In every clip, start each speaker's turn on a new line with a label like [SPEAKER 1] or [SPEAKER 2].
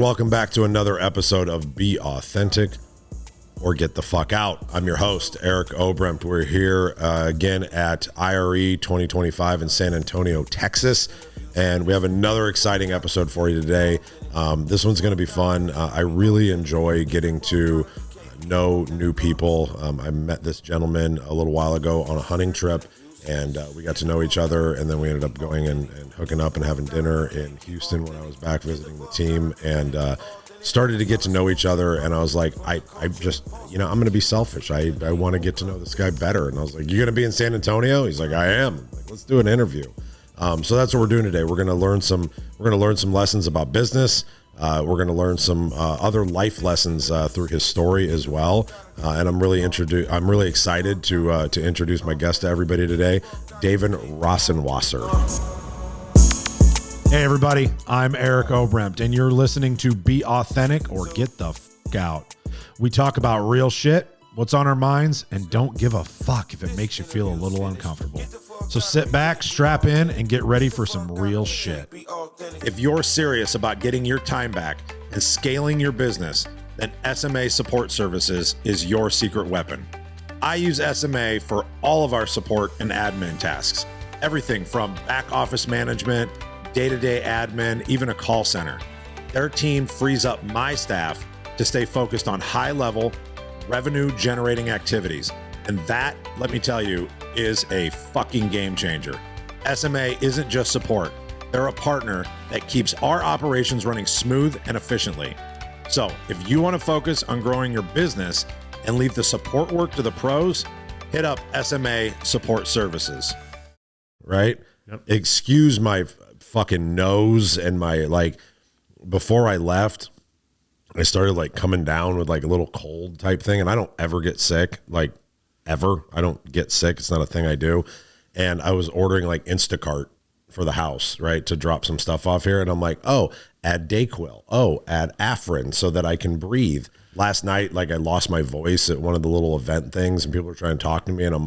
[SPEAKER 1] Welcome back to another episode of Be Authentic or Get the Fuck Out. I'm your host, Eric Obrempt. We're here again at IRE 2025 in San Antonio, Texas. And we have another exciting episode for you today. This one's going to be fun. I really enjoy getting to know new people. I met this gentleman a little while ago on a hunting trip, and we got to know each other, and then we ended up going and hooking up and having dinner in Houston when I was back visiting the team, and started to get to know each other. And I was like, I just, I'm going to be selfish. I want to get to know this guy better. And I was like, you going to be in San Antonio? He's like, I am. I'm like, let's do an interview. So that's what we're doing today. We're going to learn some lessons about business. We're going to learn some other life lessons through his story as well. And I'm really excited to introduce my guest to everybody today, David Rosenwasser.
[SPEAKER 2] Hey everybody, I'm Eric Obrempt, and you're listening to Be Authentic or Get the Fuck Out. We talk about real shit, what's on our minds, and don't give a fuck if it makes you feel a little uncomfortable. So sit back, strap in, and get ready for some real shit.
[SPEAKER 1] If you're serious about getting your time back and scaling your business, then SMA Support Services is your secret weapon. I use SMA for all of our support and admin tasks. Everything from back office management, day-to-day admin, even a call center. Their team frees up my staff to stay focused on high-level, revenue-generating activities. And that, let me tell you, is a fucking game changer. SMA isn't just support. They're a partner that keeps our operations running smooth and efficiently. So if you want to focus on growing your business and leave the support work to the pros, hit up SMA Support Services. Right? Yep. Excuse my fucking nose and my, before I left, I started coming down with a little cold type thing, and I don't ever get sick, ever. I don't get sick. It's not a thing I do. And I was ordering Instacart for the house, right, to drop some stuff off here. And I'm like, oh, add Dayquil. Oh, add Afrin so that I can breathe. Last night, I lost my voice at one of the little event things, and people were trying to talk to me, and I'm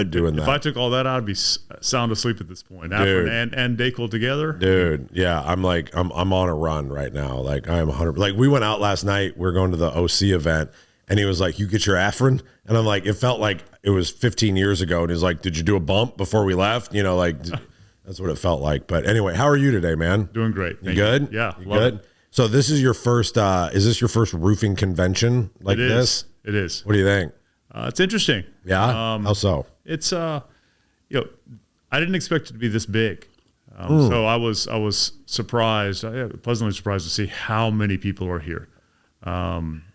[SPEAKER 1] doing that.
[SPEAKER 3] If I took all that out, I'd be sound asleep at this point. Afrin and Dayquil together.
[SPEAKER 1] Dude, yeah, I'm on a run right now. I'm 100. We went out last night. We're going to the OC event, and he was like, "You get your Afrin?" And I'm like, it felt like it was 15 years ago. And he's like, "Did you do a bump before we left?" That's what it felt like. But anyway, how are you today, man?
[SPEAKER 3] Doing great.
[SPEAKER 1] You good?
[SPEAKER 3] Yeah,
[SPEAKER 1] you good? It. So this is your first. Is this your first roofing convention this?
[SPEAKER 3] It is.
[SPEAKER 1] What do you think?
[SPEAKER 3] It's interesting.
[SPEAKER 1] Yeah. How so?
[SPEAKER 3] It's I didn't expect it to be this big. So I was surprised, pleasantly surprised to see how many people are here.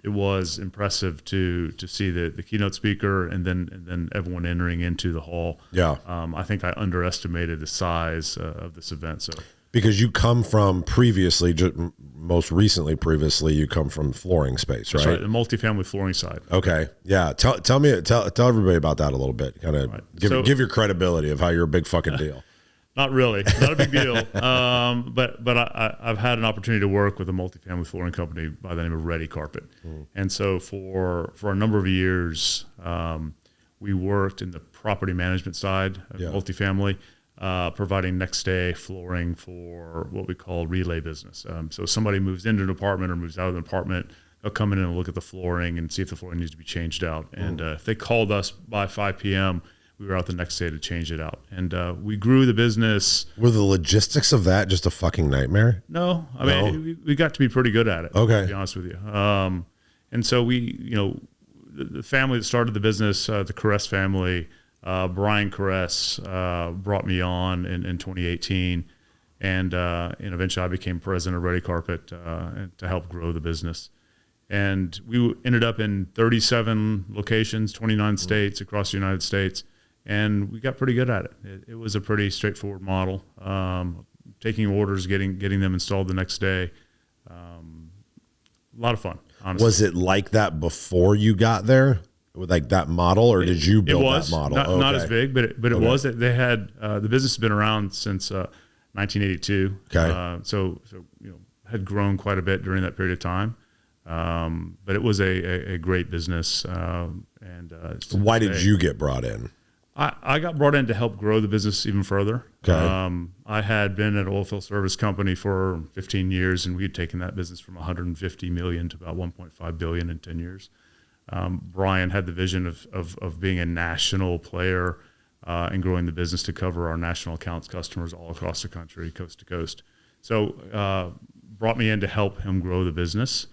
[SPEAKER 3] It was impressive to see the keynote speaker and then everyone entering into the hall.
[SPEAKER 1] Yeah.
[SPEAKER 3] I think I underestimated the size of this event. So
[SPEAKER 1] because you come from previously, you come from flooring space, right?
[SPEAKER 3] That's right, the multifamily flooring side.
[SPEAKER 1] Okay. Yeah. Tell everybody about that a little bit. Kind of give your credibility of how you're a big fucking deal.
[SPEAKER 3] Not really, not a big deal. But I've had an opportunity to work with a multifamily flooring company by the name of Ready Carpet. And so for a number of years, we worked in the property management side of multifamily, providing next day flooring for what we call relay business. So somebody moves into an apartment or moves out of an apartment, they'll come in and look at the flooring and see if the flooring needs to be changed out. And if they called us by 5 p.m., we were out the next day to change it out. And we grew the business.
[SPEAKER 1] Were the logistics of that just a fucking nightmare?
[SPEAKER 3] No. I mean, we got to be pretty good at it,
[SPEAKER 1] okay,
[SPEAKER 3] to be honest with you. And so the family that started the business, the Caress family, Brian Caress, brought me on in 2018. And eventually I became president of Ready Carpet to help grow the business. And we ended up in 37 locations, 29 states across the United States. And we got pretty good at it. It was a pretty straightforward model. Taking orders, getting them installed the next day. A lot of fun, honestly.
[SPEAKER 1] Was it like that before you got there, with that model, or did you build that model?
[SPEAKER 3] Not as big, but it was. They had the business has been around since 1982.
[SPEAKER 1] Okay,
[SPEAKER 3] so had grown quite a bit during that period of time. But it was a great business. And
[SPEAKER 1] why did you get brought in?
[SPEAKER 3] I got brought in to help grow the business even further.
[SPEAKER 2] Okay.
[SPEAKER 3] I had been at an oilfield service company for 15 years, and we had taken that business from 150 million to about 1.5 billion in 10 years. Brian had the vision of being a national player and growing the business to cover our national accounts customers all across the country, coast to coast. So brought me in to help him grow the business.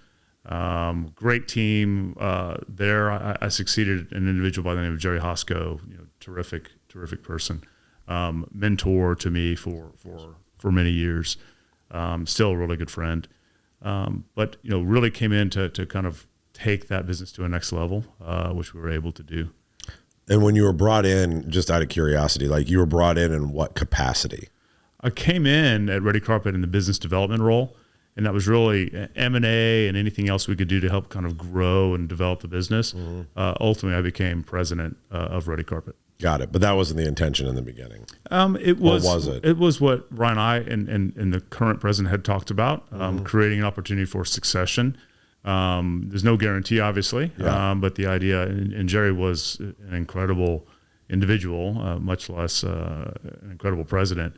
[SPEAKER 3] Great team there. I succeeded an individual by the name of Jerry Hosco, terrific person, mentor to me for many years. Still a really good friend, but really came in to kind of take that business to a next level, which we were able to do.
[SPEAKER 1] And when you were brought in, just out of curiosity, like you were brought in what capacity?
[SPEAKER 3] I came in at Ready Carpet in the business development role. And that was really M&A and anything else we could do to help kind of grow and develop the business. Mm-hmm. Ultimately, I became president of Ready Carpet.
[SPEAKER 1] Got it. But that wasn't the intention in the beginning.
[SPEAKER 3] It was.
[SPEAKER 1] Or was it?
[SPEAKER 3] It was what Ryan and I and the current president had talked about, creating an opportunity for succession. There's no guarantee, obviously, but the idea, and Jerry was an incredible individual, much less an incredible president.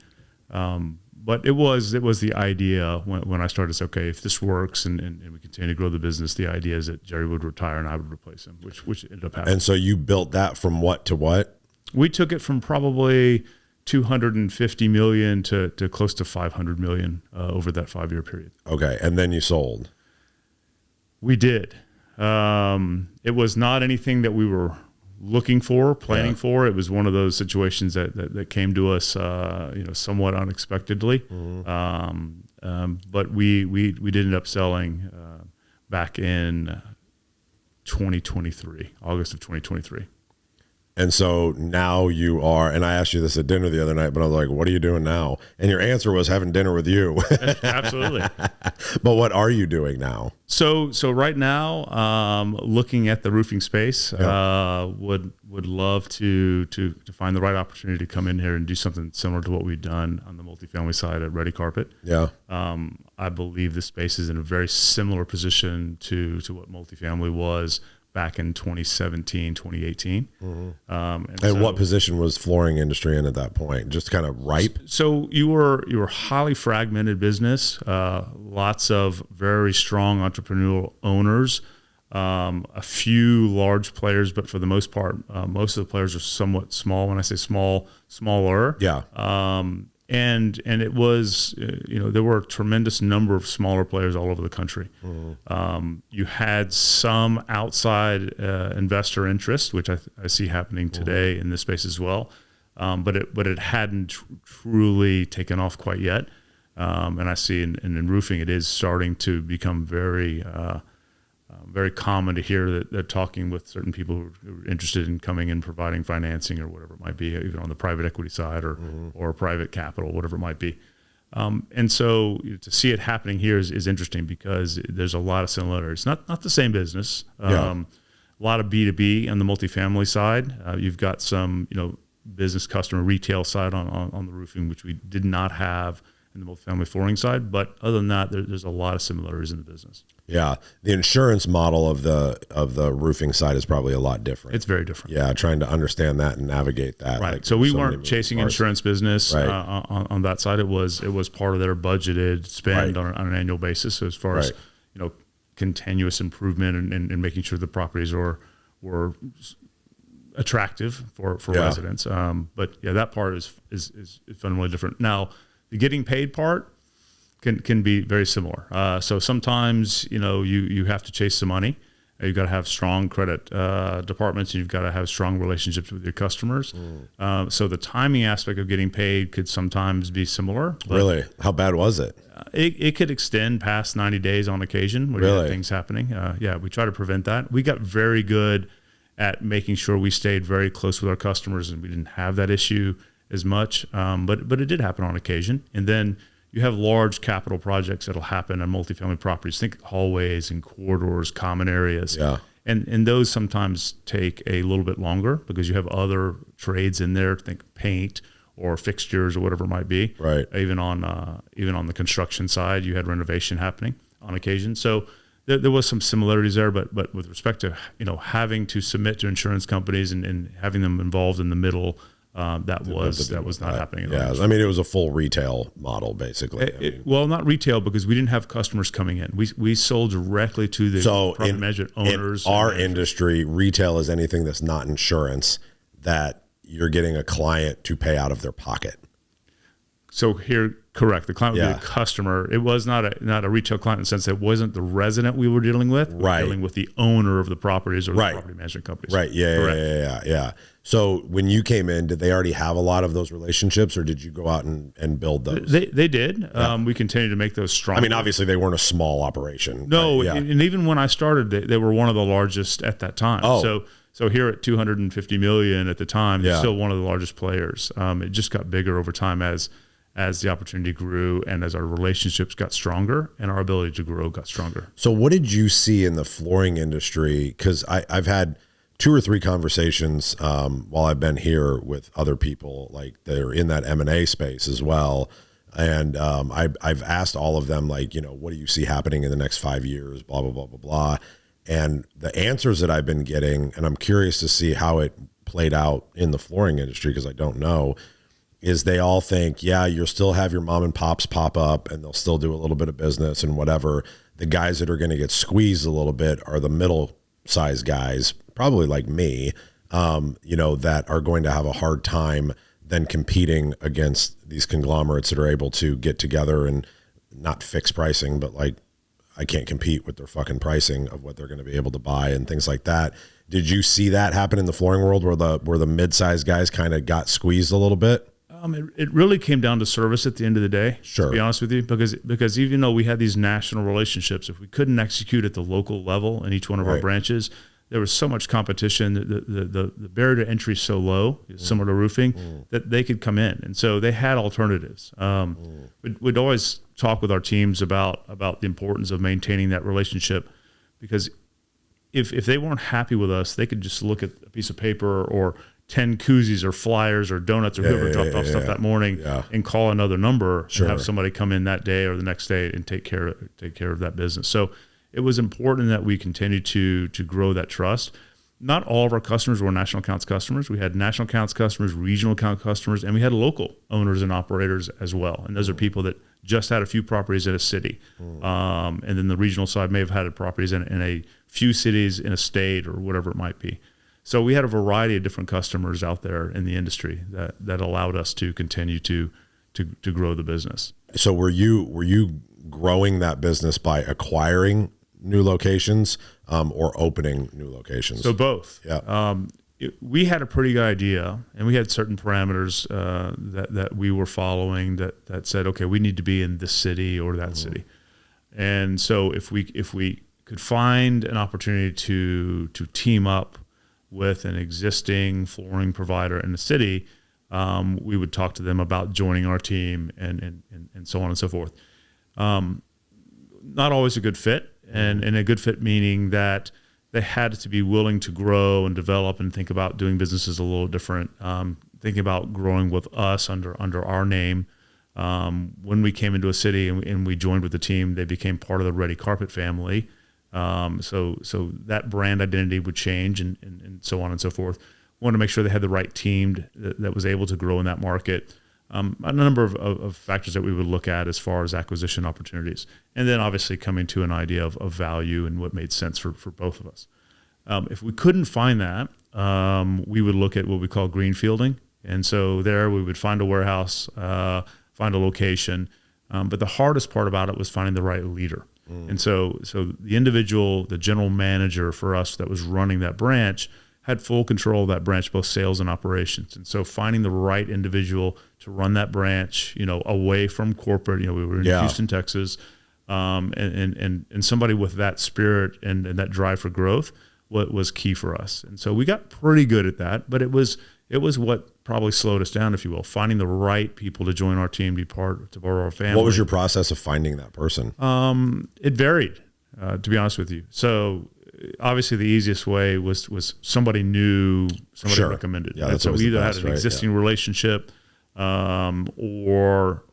[SPEAKER 3] But it was the idea when I started to say, okay, if this works and we continue to grow the business, the idea is that Jerry would retire and I would replace him, which ended up happening.
[SPEAKER 1] And so you built that from what to what?
[SPEAKER 3] We took it from probably 250 million to close to 500 million over that 5-year period.
[SPEAKER 1] Okay. And then you sold.
[SPEAKER 3] We did. It was not anything that we were looking for, planning for. It was one of those situations that came to us, somewhat unexpectedly. But we did end up selling back in 2023, August of 2023.
[SPEAKER 1] And so now you are, and I asked you this at dinner the other night, but I was like, what are you doing now? And your answer was having dinner with you.
[SPEAKER 3] Absolutely.
[SPEAKER 1] But what are you doing now?
[SPEAKER 3] So right now, looking at the roofing space, would love to find the right opportunity to come in here and do something similar to what we've done on the multifamily side at Ready Carpet.
[SPEAKER 1] Yeah.
[SPEAKER 3] I believe the space is in a very similar position to what multifamily was back in 2017, 2018. And
[SPEAKER 1] what position was flooring industry in at that point? Just kind of ripe?
[SPEAKER 3] So you were highly fragmented business, lots of very strong entrepreneurial owners, a few large players, but for the most part, most of the players are somewhat small. When I say small, smaller.
[SPEAKER 1] Yeah.
[SPEAKER 3] And it was, there were a tremendous number of smaller players all over the country. You had some outside investor interest, which I see happening today in this space as well, but it hadn't truly taken off quite yet. And I see in roofing, it is starting to become very common to hear that they're talking with certain people who are interested in coming and providing financing or whatever it might be, even on the private equity side or private capital, whatever it might be. And so to see it happening here is interesting because there's a lot of similarities. Not the same business. A lot of B2B on the multifamily side. You've got some, business customer retail side on the roofing, which we did not have in the multifamily flooring side. But other than that, there's a lot of similarities in the business.
[SPEAKER 1] Yeah, the insurance model of the roofing side is probably a lot different.
[SPEAKER 3] It's very different.
[SPEAKER 1] Yeah, trying to understand that and navigate that.
[SPEAKER 3] Right. So we weren't chasing insurance business on that side. It was part of their budgeted spend on an annual basis. So as far as continuous improvement and making sure the properties were attractive for residents. But that part is fundamentally different. Now the getting paid part can be very similar. So sometimes, you have to chase some money. You've got to have strong credit departments, and you've got to have strong relationships with your customers. So the timing aspect of getting paid could sometimes be similar.
[SPEAKER 1] Really? How bad was it?
[SPEAKER 3] It could extend past 90 days on occasion when you have things happening. We try to prevent that. We got very good at making sure we stayed very close with our customers and we didn't have that issue as much. But it did happen on occasion. And then you have large capital projects that'll happen on multifamily properties. Think hallways and corridors, common areas. Yeah. And those sometimes take a little bit longer because you have other trades in there. Think paint or fixtures or whatever it might be. Right. Even on the construction side, you had renovation happening on occasion. So there was some similarities there, but with respect to, having to submit to insurance companies and having them involved in the middle, that was not happening.
[SPEAKER 1] Yeah, I mean, it was a full retail model, basically.
[SPEAKER 3] Well, not retail, because we didn't have customers coming in. We sold directly to the property management owners.
[SPEAKER 1] In our industry, retail is anything that's not insurance that you're getting a client to pay out of their pocket.
[SPEAKER 3] So here, correct. The client would be the customer. It was not a retail client in the sense that it wasn't the resident we were dealing with. We were dealing with the owner of the properties or the property management companies.
[SPEAKER 1] Right. Yeah. So when you came in, did they already have a lot of those relationships, or did you go out and build those?
[SPEAKER 3] They did. Yeah. We continued to make those strong.
[SPEAKER 1] I mean, obviously they weren't a small operation.
[SPEAKER 3] No, and even when I started, they were one of the largest at that time.
[SPEAKER 1] Oh.
[SPEAKER 3] So here at 250 million at the time, still one of the largest players. It just got bigger over time as the opportunity grew and as our relationships got stronger and our ability to grow got stronger.
[SPEAKER 1] So what did you see in the flooring industry? Because I've had 2 or 3 conversations while I've been here with other people, like they're in that M&A space as well. And I've asked all of them, like, what do you see happening in the next 5 years, blah, blah, blah, blah, blah. And the answers that I've been getting, and I'm curious to see how it played out in the flooring industry, because I don't know, is they all think, you'll still have your mom and pops pop up and they'll still do a little bit of business and whatever. The guys that are going to get squeezed a little bit are the middle size guys, probably like me, that are going to have a hard time then competing against these conglomerates that are able to get together and not fix pricing, but like, I can't compete with their fucking pricing of what they're going to be able to buy and things like that. Did you see that happen in the flooring world where the mid-sized guys kind of got squeezed a little bit?
[SPEAKER 3] It really came down to service at the end of the day,
[SPEAKER 1] sure,
[SPEAKER 3] to be honest with you, because even though we had these national relationships, if we couldn't execute at the local level in each one of our branches, there was so much competition. The barrier to entry is so low, similar to roofing, that they could come in. And so they had alternatives. We'd always talk with our teams about the importance of maintaining that relationship, because if they weren't happy with us, they could just look at a piece of paper or 10 koozies or flyers or donuts or whoever dropped off stuff that morning and call another number and have somebody come in that day or the next day and take care of that business. So it was important that we continue to grow that trust. Not all of our customers were national accounts customers. We had national accounts customers, regional account customers, and we had local owners and operators as well. And those are people that just had a few properties in a city. And then the regional side may have had properties in a few cities in a state or whatever it might be. So we had a variety of different customers out there in the industry that allowed us to continue to grow the business.
[SPEAKER 1] So were you growing that business by acquiring new locations or opening new locations?
[SPEAKER 3] So both.
[SPEAKER 1] Yeah.
[SPEAKER 3] We had a pretty good idea, and we had certain parameters that we were following that said, okay, we need to be in this city or that city. And so if we could find an opportunity to team up with an existing flooring provider in the city, we would talk to them about joining our team and so on and so forth. Not always a good fit, and a good fit meaning that they had to be willing to grow and develop and think about doing businesses a little different, thinking about growing with us under our name. When we came into a city and we joined with the team, they became part of the Ready Carpet family. So that brand identity would change and so on and so forth. Wanted to make sure they had the right team that was able to grow in that market. A number of factors that we would look at as far as acquisition opportunities. And then obviously coming to an idea of value and what made sense for both of us. If we couldn't find that, we would look at what we call greenfielding. And so there we would find a warehouse, find a location. But the hardest part about it was finding the right leader. And so the individual, the general manager for us that was running that branch had full control of that branch, both sales and operations. And so finding the right individual to run that branch, away from corporate, we were in Houston, Texas, and somebody with that spirit and that drive for growth was key for us. And so we got pretty good at that, but it was what probably slowed us down, if you will, finding the right people to join our team, be part of our family.
[SPEAKER 1] What was your process of finding that person?
[SPEAKER 3] It varied, to be honest with you. So obviously the easiest way was somebody knew, somebody recommended.
[SPEAKER 1] Yeah, that's
[SPEAKER 3] so we either
[SPEAKER 1] best,
[SPEAKER 3] had an existing relationship, or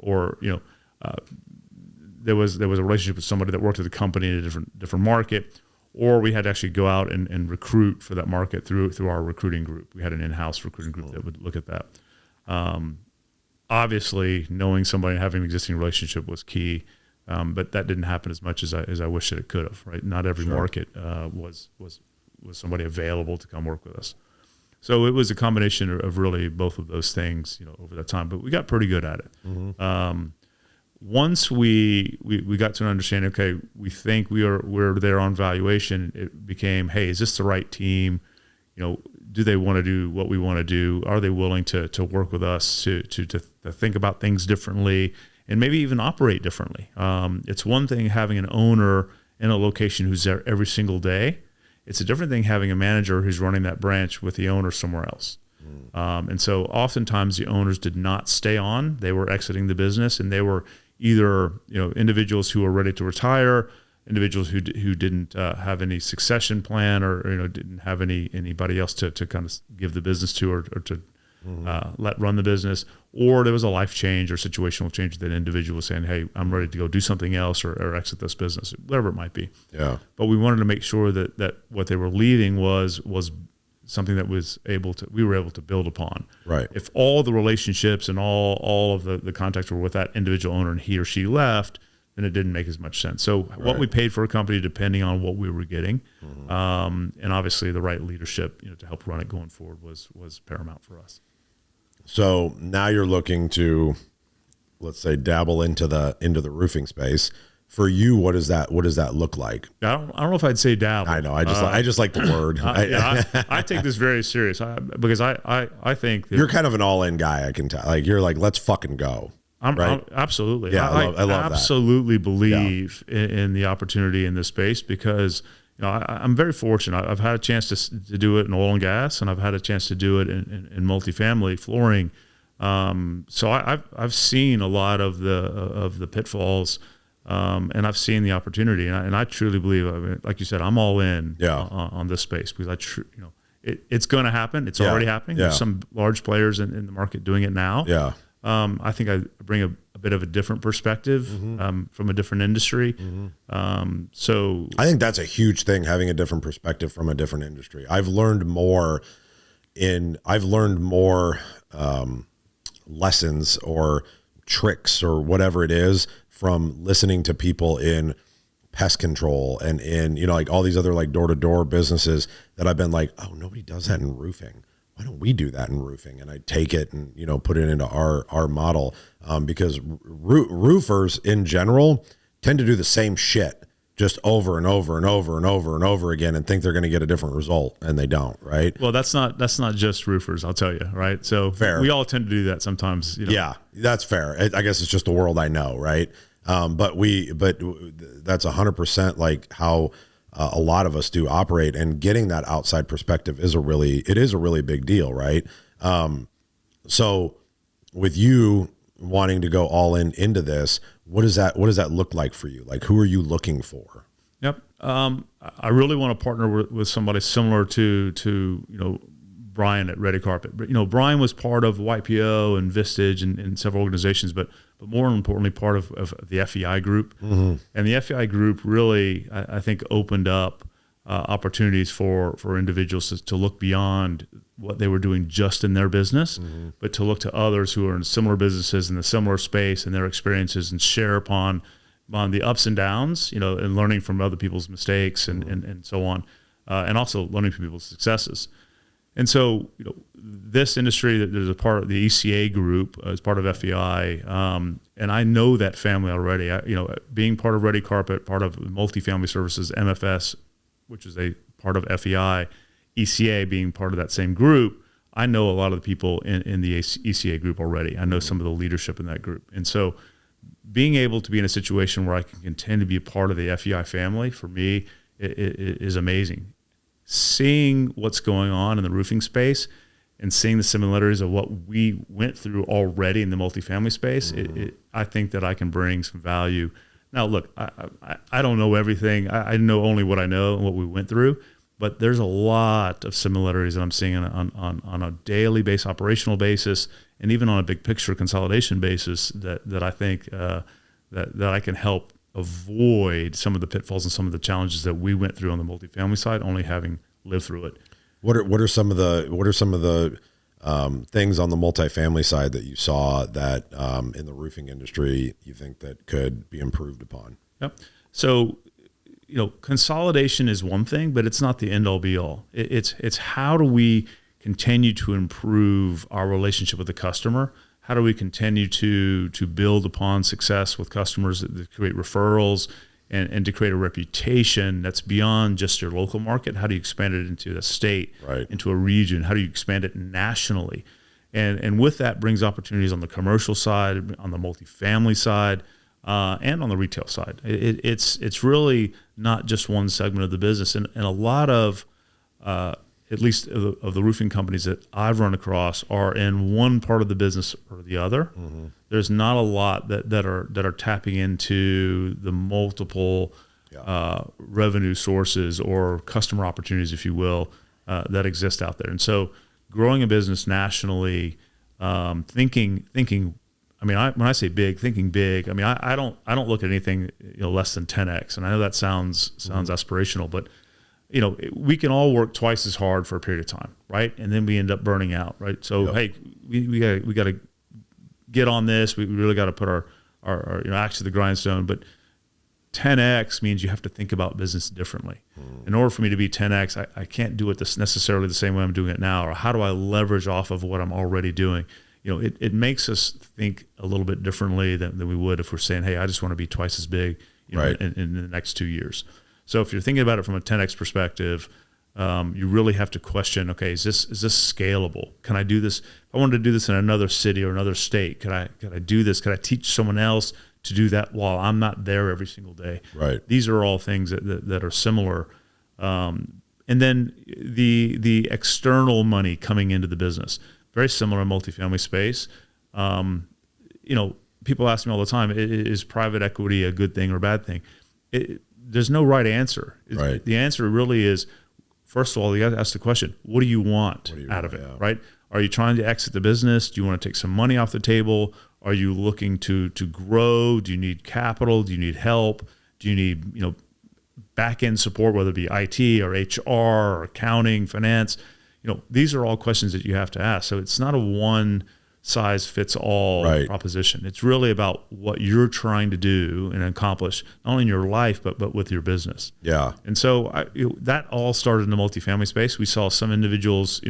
[SPEAKER 3] there was a relationship with somebody that worked at the company in a different market, or we had to actually go out and recruit for that market through our recruiting group. We had an in-house recruiting group that would look at that. Obviously, knowing somebody and having an existing relationship was key, but that didn't happen as much as I wish that it could have. Right? Not every market was somebody available to come work with us. So it was a combination of really both of those things, over that time. But we got pretty good at it. Once we got to understand, okay, we think we're there on valuation. It became, hey, is this the right team? Do they want to do what we want to do? Are they willing to work with us to think about things differently and maybe even operate differently? It's one thing having an owner in a location who's there every single day. It's a different thing having a manager who's running that branch with the owner somewhere else. And so oftentimes the owners did not stay on. They were exiting the business, and they were either individuals who were ready to retire, individuals who didn't have any succession plan, or didn't have anybody else to kind of give the business to, or to let run the business, or there was a life change or situational change that individual was saying, hey, I'm ready to go do something else, or exit this business, whatever it might be. Yeah. But we wanted to make sure that what they were leaving was something that we were able to build upon. Right. If all the relationships and all of the contacts were with that individual owner and he or she left, then it didn't make as much sense. So what we paid for a company, depending on what we were getting, and obviously the right leadership, to help run it going forward was paramount for us.
[SPEAKER 1] So now you're looking to, let's say, dabble into the roofing space. For you, what does that look like?
[SPEAKER 3] I don't know if I'd say dabble.
[SPEAKER 1] I know. I just like the word.
[SPEAKER 3] I take this very serious because I think that
[SPEAKER 1] you're kind of an all-in guy. I can tell. Like you're like, let's fucking go.
[SPEAKER 3] I'm absolutely.
[SPEAKER 1] Yeah, I love
[SPEAKER 3] absolutely
[SPEAKER 1] that.
[SPEAKER 3] believe in the opportunity in this space because I'm very fortunate. I've had a chance to do it in oil and gas, and I've had a chance to do it in multifamily flooring. So I've seen a lot of the pitfalls, and I've seen the opportunity, and I truly believe. I mean, like you said, I'm all in on this space because it's going to happen. It's already happening. There's some large players in the market doing it now. Yeah. I think I bring a bit of a different perspective from a different industry. So
[SPEAKER 1] I think that's a huge thing, having a different perspective from a different industry. I've learned more lessons or tricks or whatever it is from listening to people in pest control and in, like all these other like door-to-door businesses that I've been like, oh, nobody does that in roofing. Why don't we do that in roofing? And I take it and, put it into our model, because roofers in general tend to do the same shit just over and over and over and over and over again and think they're going to get a different result, and they don't, right?
[SPEAKER 3] Well, that's not just roofers, I'll tell you, right? So fair. We all tend to do that sometimes.
[SPEAKER 1] Yeah, that's fair. I guess it's just the world I know, right? But that's 100% like how a lot of us do operate, and getting that outside perspective is a really big deal, right? So with you wanting to go all into this, what does that look like for you? Like, who are you looking for?
[SPEAKER 3] Yep. I really want to partner with somebody similar to Brian at Ready Carpet. But Brian was part of YPO and Vistage and several organizations, but more importantly, part of the FEI group. And the FEI group really, I think, opened up opportunities for individuals to look beyond what they were doing just in their business, but to look to others who are in similar businesses in the similar space and their experiences, and share upon the ups and downs, and learning from other people's mistakes and so on, and also learning from people's successes. And so, this industry, that there's a part of the ECA group as part of FEI, and I know that family already. Being part of Ready Carpet, part of Multifamily Services, MFS, which is a part of FEI, ECA being part of that same group, I know a lot of the people in the ECA group already. I know some of the leadership in that group. And so being able to be in a situation where I can continue to be a part of the FEI family, for me, it is amazing. Seeing what's going on in the roofing space and seeing the similarities of what we went through already in the multifamily space, I think that I can bring some value. Now, look, I don't know everything. I know only what I know and what we went through, but there's a lot of similarities that I'm seeing on a daily basis, operational basis, and even on a big picture consolidation basis that I think that I can help avoid some of the pitfalls and some of the challenges that we went through on the multifamily side, only having lived through it.
[SPEAKER 1] What are some of the things on the multifamily side that you saw that in the roofing industry you think that could be improved upon?
[SPEAKER 3] Yep. So, consolidation is one thing, but it's not the end all be all. It's how do we continue to improve our relationship with the customer? How do we continue to build upon success with customers, to create referrals and to create a reputation that's beyond just your local market? How do you expand it into a state,
[SPEAKER 1] right, into
[SPEAKER 3] a region? How do you expand it nationally? And with that brings opportunities on the commercial side, on the multifamily side, and on the retail side. It's really not just one segment of the business. And a lot of, at least of the roofing companies that I've run across, are in one part of the business or the other. Mm-hmm. There's not a lot that are tapping into the multiple revenue sources or customer opportunities, if you will, that exist out there. And so, growing a business nationally, thinking. I mean, when I say big, thinking big. I mean, I don't look at anything less than 10x. And I know that sounds aspirational, but we can all work twice as hard for a period of time, right? And then we end up burning out, right? So, hey, we got to get on this. We really got to put our axe to the grindstone. But 10x means you have to think about business differently. In order for me to be 10x, I can't do it necessarily the same way I'm doing it now. Or how do I leverage off of what I'm already doing? It makes us think a little bit differently than we would if we're saying, hey, I just want to be twice as big
[SPEAKER 1] right,
[SPEAKER 3] in the next 2 years. So if you're thinking about it from a 10x perspective, you really have to question, okay, is this scalable? Can I do this? If I wanted to do this in another city or another state, could I do this? Could I teach someone else to do that while I'm not there every single day?
[SPEAKER 1] Right.
[SPEAKER 3] These are all things that are similar. And then the external money coming into the business, very similar in multifamily space. People ask me all the time, is private equity a good thing or a bad thing? There's no right answer.
[SPEAKER 1] Right.
[SPEAKER 3] The answer really is, first of all, you got to ask the question, what do you want out of it, right? Are you trying to exit the business? Do you want to take some money off the table? Are you looking to grow? Do you need capital? Do you need help? Do you need, back-end support, whether it be IT or HR or accounting, finance? These are all questions that you have to ask. So it's not a one-size-fits-all proposition. It's really about what you're trying to do and accomplish, not only in your life, but with your business.
[SPEAKER 1] Yeah.
[SPEAKER 3] And so that all started in the multifamily space. We saw some individuals,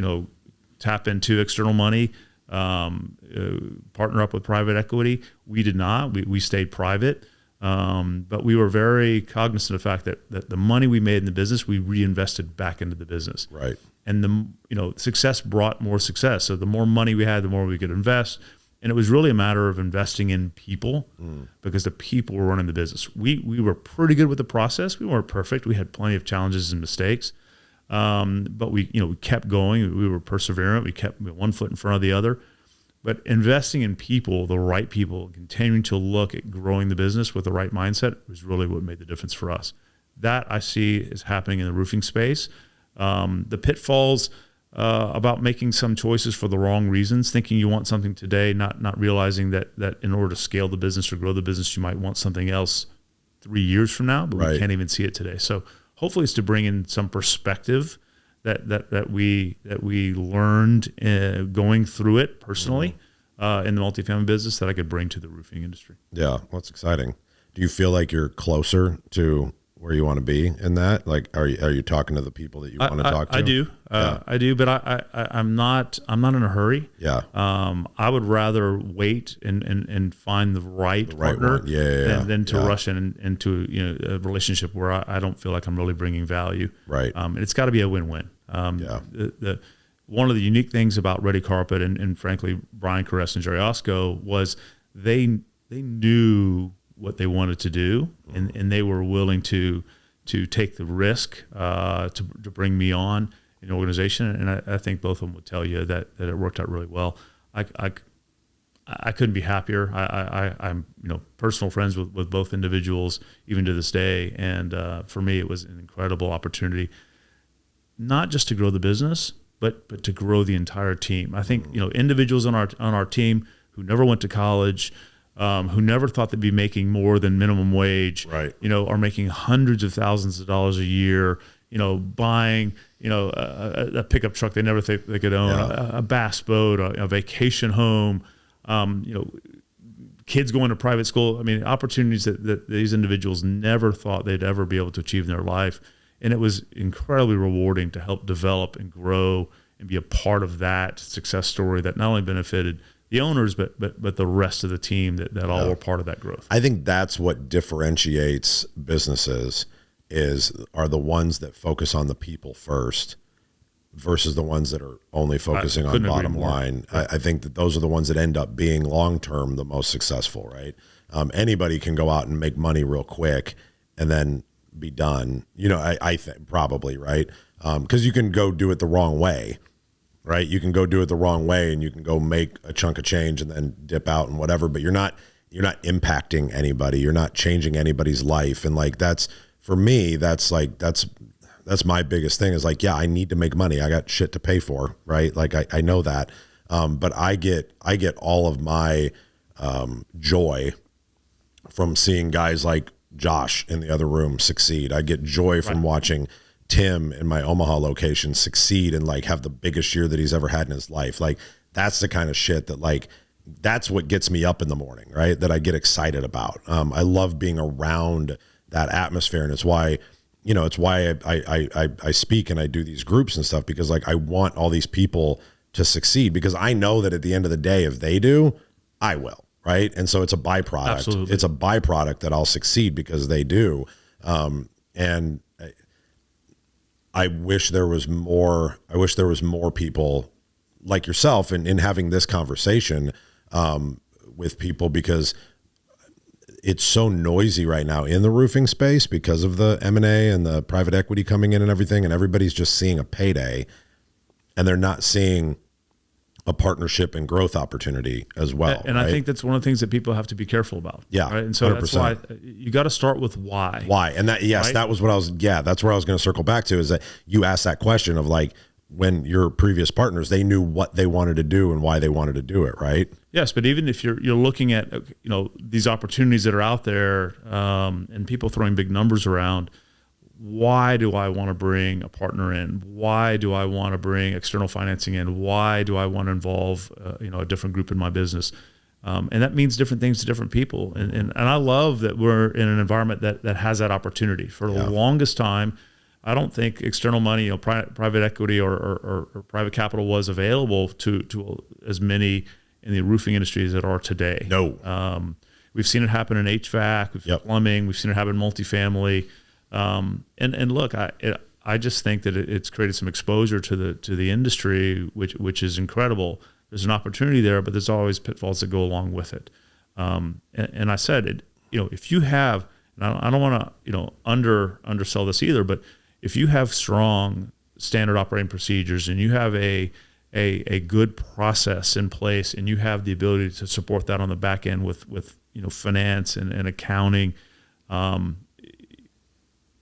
[SPEAKER 3] tap into external money, partner up with private equity. We did not. We stayed private. But we were very cognizant of the fact that the money we made in the business, we reinvested back into the business.
[SPEAKER 1] Right.
[SPEAKER 3] And the success brought more success. So the more money we had, the more we could invest. And it was really a matter of investing in people because the people were running the business. We were pretty good with the process. We weren't perfect. We had plenty of challenges and mistakes. But we kept going. We were perseverant. We kept one foot in front of the other. But investing in people, the right people, continuing to look at growing the business with the right mindset was really what made the difference for us. That I see is happening in the roofing space. The pitfalls about making some choices for the wrong reasons, thinking you want something today, not realizing that in order to scale the business or grow the business, you might want something else 3 years from now, but we can't even see it today. So hopefully it's to bring in some perspective that we learned going through it personally in the multifamily business that I could bring to the roofing industry.
[SPEAKER 1] Yeah, well, that's exciting. Do you feel like you're closer to where you want to be in that? Like, are you talking to the people that you want to talk to?
[SPEAKER 3] I do. I do, but I'm not in a hurry.
[SPEAKER 1] Yeah.
[SPEAKER 3] I would rather wait and find the right partner than to rush into a relationship where I don't feel like I'm really bringing value.
[SPEAKER 1] Right.
[SPEAKER 3] And it's got to be a win-win. One of the unique things about Ready Carpet and frankly Brian Caress and Jerry Osco was they knew what they wanted to do, and they were willing to take the risk to bring me on in the organization. And I think both of them would tell you that it worked out really well. I couldn't be happier. I'm personal friends with both individuals even to this day, and for me it was an incredible opportunity, not just to grow the business, but to grow the entire team. I think individuals on our team who never went to college, who never thought they'd be making more than minimum wage,
[SPEAKER 1] right,
[SPEAKER 3] are making hundreds of thousands of dollars a year, buying, a pickup truck they never think they could own, a bass boat, a vacation home, kids going to private school. I mean, opportunities that these individuals never thought they'd ever be able to achieve in their life. And it was incredibly rewarding to help develop and grow and be a part of that success story that not only benefited the owners, but the rest of the team that all were part of that growth.
[SPEAKER 1] I think that's what differentiates businesses are the ones that focus on the people first versus the ones that are only focusing on bottom line. I think that those are the ones that end up being long-term the most successful, right? Anybody can go out and make money real quick and then be done. I think probably, right? Because you can go do it the wrong way, right? You can go do it the wrong way and you can go make a chunk of change and then dip out and whatever, but you're not impacting anybody. You're not changing anybody's life. And like, for me, that's my biggest thing is like, yeah, I need to make money. I got shit to pay for, right? Like I know that. But I get all of my joy from seeing guys like Josh in the other room succeed. I get joy from watching Tim in my Omaha location succeed and like have the biggest year that he's ever had in his life. Like that's the kind of shit that like, that's what gets me up in the morning, right? That I get excited about. I love being around that atmosphere. And it's why I speak and I do these groups and stuff, because like I want all these people to succeed, because I know that at the end of the day, if they do, I will, right? And so it's a byproduct.
[SPEAKER 3] Absolutely.
[SPEAKER 1] It's a byproduct that I'll succeed because they do. And I wish there was more people like yourself in having this conversation with people, because it's so noisy right now in the roofing space because of the M&A and the private equity coming in and everything. And everybody's just seeing a payday and they're not seeing a partnership and growth opportunity as well.
[SPEAKER 3] And right? I think that's one of the things that people have to be careful about.
[SPEAKER 1] Yeah.
[SPEAKER 3] Right? And so
[SPEAKER 1] 100%.
[SPEAKER 3] That's why you got to start with why.
[SPEAKER 1] Why? And that, yes, right? That was what that's where I was going to circle back to, is that you asked that question of like, when your previous partners, they knew what they wanted to do and why they wanted to do it, right?
[SPEAKER 3] Yes, but even if you're looking at these opportunities that are out there, and people throwing big numbers around, why do I want to bring a partner in? Why do I want to bring external financing in? Why do I want to involve a different group in my business? And that means different things to different people. And I love that we're in an environment that has that opportunity. For the longest time, I don't think external money, private equity or private capital was available to as many in the roofing industry as it are today.
[SPEAKER 1] No.
[SPEAKER 3] We've seen it happen in HVAC, plumbing. We've seen it happen in multifamily. And look, I just think that it's created some exposure to the industry, which is incredible. There's an opportunity there, but there's always pitfalls that go along with it. And I said, if you have, and I don't want to undersell this either, but if you have strong standard operating procedures and you have a good process in place and you have the ability to support that on the back end with finance and accounting,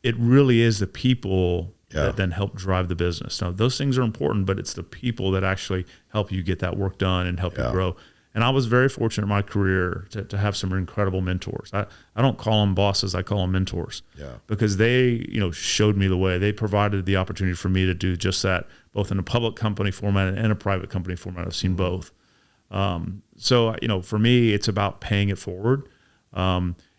[SPEAKER 3] it really is the people that then help drive the business. Now, those things are important, but it's the people that actually help you get that work done and help you grow. And I was very fortunate in my career to have some incredible mentors. I don't call them bosses, I call them mentors. Because they, showed me the way. They provided the opportunity for me to do just that, both in a public company format and a private company format. I've seen both. So, for me, it's about paying it forward.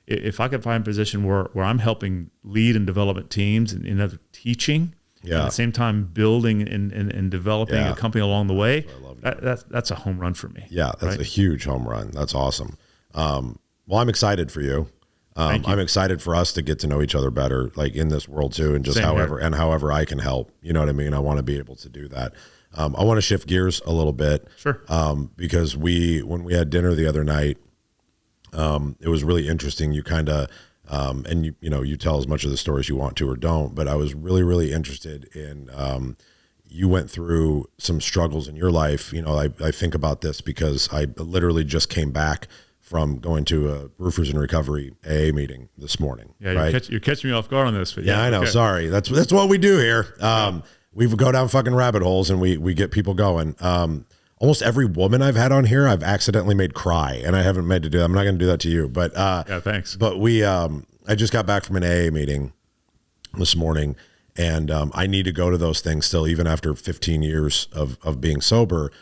[SPEAKER 3] If I could find a position where I'm helping lead and development teams and teaching, at the same time building and developing a company along the way, that's a home run for me.
[SPEAKER 1] Yeah, that's a huge home run. That's awesome. Well, I'm excited for you. I'm excited for us to get to know each other better, like in this world too, and just however I can help. You know what I mean? I want to be able to do that. I want to shift gears a little bit.
[SPEAKER 3] Sure.
[SPEAKER 1] Because when we had dinner the other night, it was really interesting. You kind of, and you tell as much of the story as you want to or don't, but I was really, really interested in, you went through some struggles in your life. I think about this because I literally just came back from going to a Roofers in Recovery AA meeting this morning.
[SPEAKER 3] Yeah,
[SPEAKER 1] right?
[SPEAKER 3] You're catching me off guard on this. But
[SPEAKER 1] I know. Okay. Sorry. That's what we do here. We go down fucking rabbit holes and we get people going. almost every woman I've had on here, I've accidentally made cry, and I haven't meant to do that. I'm not going to do that to you, but
[SPEAKER 3] Yeah, thanks.
[SPEAKER 1] But I just got back from an AA meeting this morning, and I need to go to those things still, even after 15 years of being sober,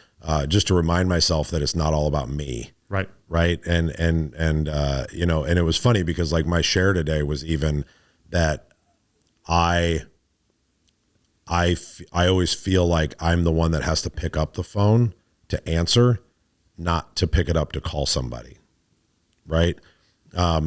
[SPEAKER 1] just to remind myself that it's not all about me.
[SPEAKER 3] Right.
[SPEAKER 1] Right. And you know, and it was funny because like my share today was even that I always feel like I'm the one that has to pick up the phone to answer, not to pick it up to call somebody. Right.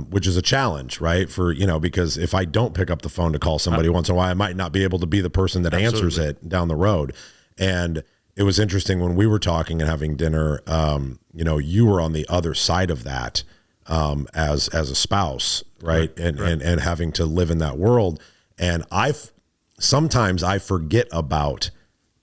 [SPEAKER 1] Which is a challenge, right? For, you know, because if I don't pick up the phone to call somebody once in a while, I might not be able to be the person that answers it down the road. And it was interesting when we were talking and having dinner, you know, you were on the other side of that, as a spouse, right? And having to live in that world. And sometimes I forget about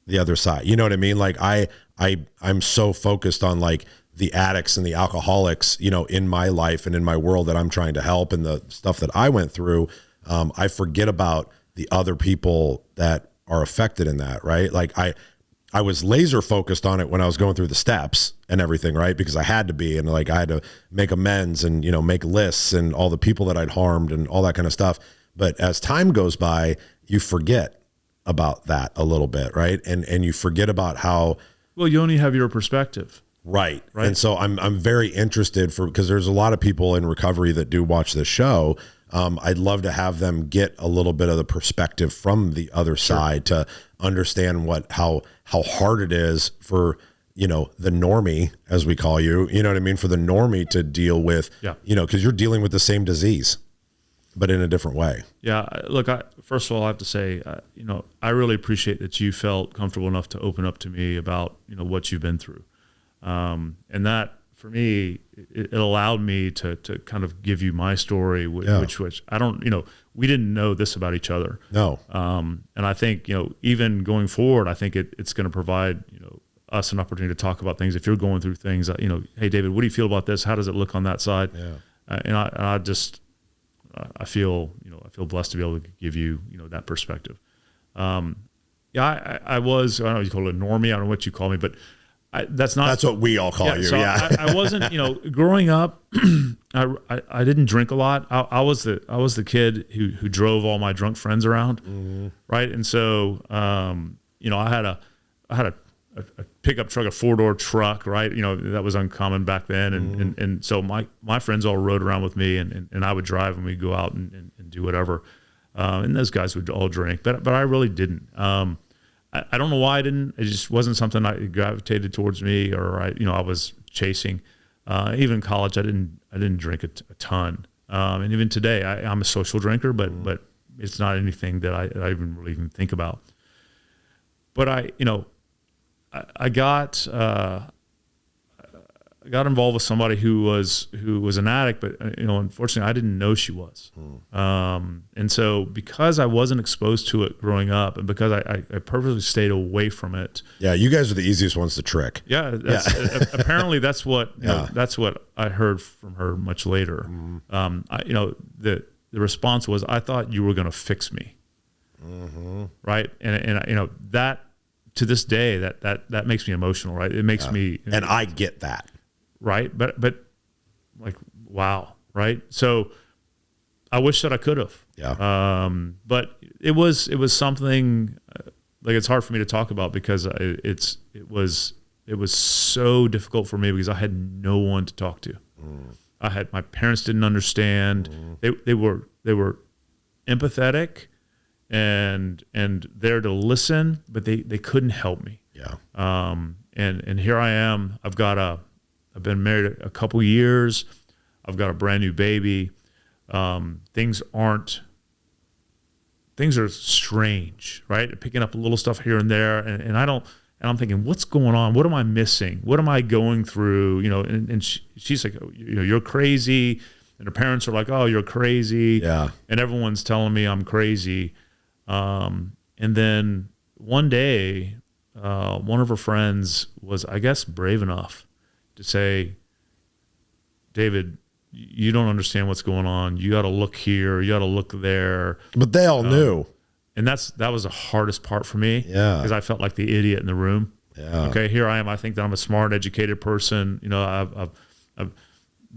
[SPEAKER 1] the other side. You know what I mean? Like I'm so focused on like the addicts and the alcoholics, you know, in my life and in my world that I'm trying to help and the stuff that I went through. I forget about the other people that are affected in that, right? Like I was laser focused on it when I was going through the steps and everything, right? Because I had to be, and like I had to make amends and, you know, make lists and all the people that I'd harmed and all that kind of stuff. But as time goes by, you forget about that a little bit, right? And you forget about how,
[SPEAKER 3] well, you only have your perspective.
[SPEAKER 1] Right. And so I'm very interested because there's a lot of people in recovery that do watch this show. I'd love to have them get a little bit of the perspective from the other side to understand how hard it is for, you know, the normie, as we call you know what I mean? For the normie to deal with, you know, cause you're dealing with the same disease, but in a different way. Yeah.
[SPEAKER 3] Look, first of all, I have to say, you know, I really appreciate that you felt comfortable enough to open up to me about, you know, what you've been through. And that for me, it allowed me to kind of give you my story, which I don't, you know, we didn't know this about each other.
[SPEAKER 1] No.
[SPEAKER 3] And I think, you know, even going forward, I think it's going to provide, you know, us an opportunity to talk about things. If you're going through things, you know, hey, David, what do you feel about this? How does it look on that side?
[SPEAKER 1] Yeah.
[SPEAKER 3] And I just, I feel blessed to be able to give you, you know, that perspective. I was, I don't know if you call it a normie. I don't know what you call me, but that's what we all call you. So I wasn't, you know, growing up, I didn't drink a lot. I was the kid who drove all my drunk friends around. Right. And so, you know, I had a pickup truck, a 4-door truck, right. You know, that was uncommon back then. And so my friends all rode around with me and I would drive and we'd go out and do whatever. And those guys would all drink, but I really didn't. I don't know why I didn't. It just wasn't something I gravitated towards me, or I was chasing. Even in college, I didn't drink a ton. And even today, I'm a social drinker, but it's not anything that I even really even think about. But I got involved with somebody who was an addict, but you know, unfortunately, I didn't know she was. And so because I wasn't exposed to it growing up, and because I purposely stayed away from it.
[SPEAKER 1] Yeah, you guys are the easiest ones to trick.
[SPEAKER 3] Yeah, apparently that's what that's what I heard from her much later. The response was, I thought you were going to fix me. Right, and you know that to this day that makes me emotional. Right, it makes me,
[SPEAKER 1] and I get that.
[SPEAKER 3] Right. But like, wow. Right. So I wish that I could have, but it was something like, it's hard for me to talk about because it was so difficult for me because I had no one to talk to. My parents didn't understand. They were empathetic and there to listen, but they couldn't help me.
[SPEAKER 1] Yeah.
[SPEAKER 3] And here I am. I've been married a couple years. I've got a brand new baby. Things are strange, right? Picking up a little stuff here and there, and I'm thinking, what's going on? What am I missing? What am I going through? You know, and she's like, you know, you're crazy, and her parents are like, oh, you're crazy, and everyone's telling me I'm crazy. And then one day, one of her friends was, I guess, brave enough to say, David, you don't understand what's going on. You got to look here. You got to look there.
[SPEAKER 1] But they all knew.
[SPEAKER 3] And that was the hardest part for me.
[SPEAKER 1] Yeah.
[SPEAKER 3] Because I felt like the idiot in the room.
[SPEAKER 2] Yeah.
[SPEAKER 3] Okay. Here I am. I think that I'm a smart, educated person. You know, I've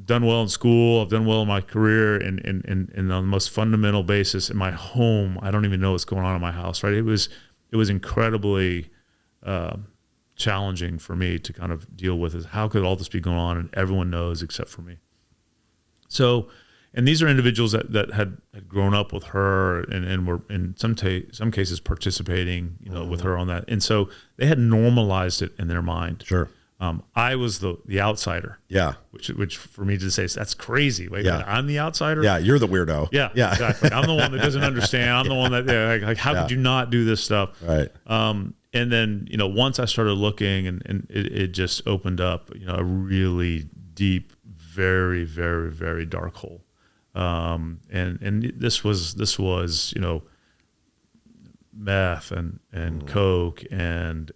[SPEAKER 3] done well in school. I've done well in my career, and on the most fundamental basis in my home, I don't even know what's going on in my house. Right. It was incredibly challenging for me to kind of deal with. Is how could all this be going on and everyone knows except for me? So, and these are individuals that had grown up with her and were in some cases participating, you know, with her on that. And so they had normalized it in their mind.
[SPEAKER 2] Sure.
[SPEAKER 3] I was the outsider.
[SPEAKER 2] Yeah.
[SPEAKER 3] Which for me to say, that's crazy. Wait a minute, I'm the outsider?
[SPEAKER 2] Yeah. You're the weirdo.
[SPEAKER 3] Yeah. Exactly. I'm the one that doesn't understand. I'm the one that, like how could you not do this stuff?
[SPEAKER 2] Right.
[SPEAKER 3] And then, you know, once I started looking and it just opened up, you know, a really deep, very, very, very dark hole. And this was, you know, meth and coke and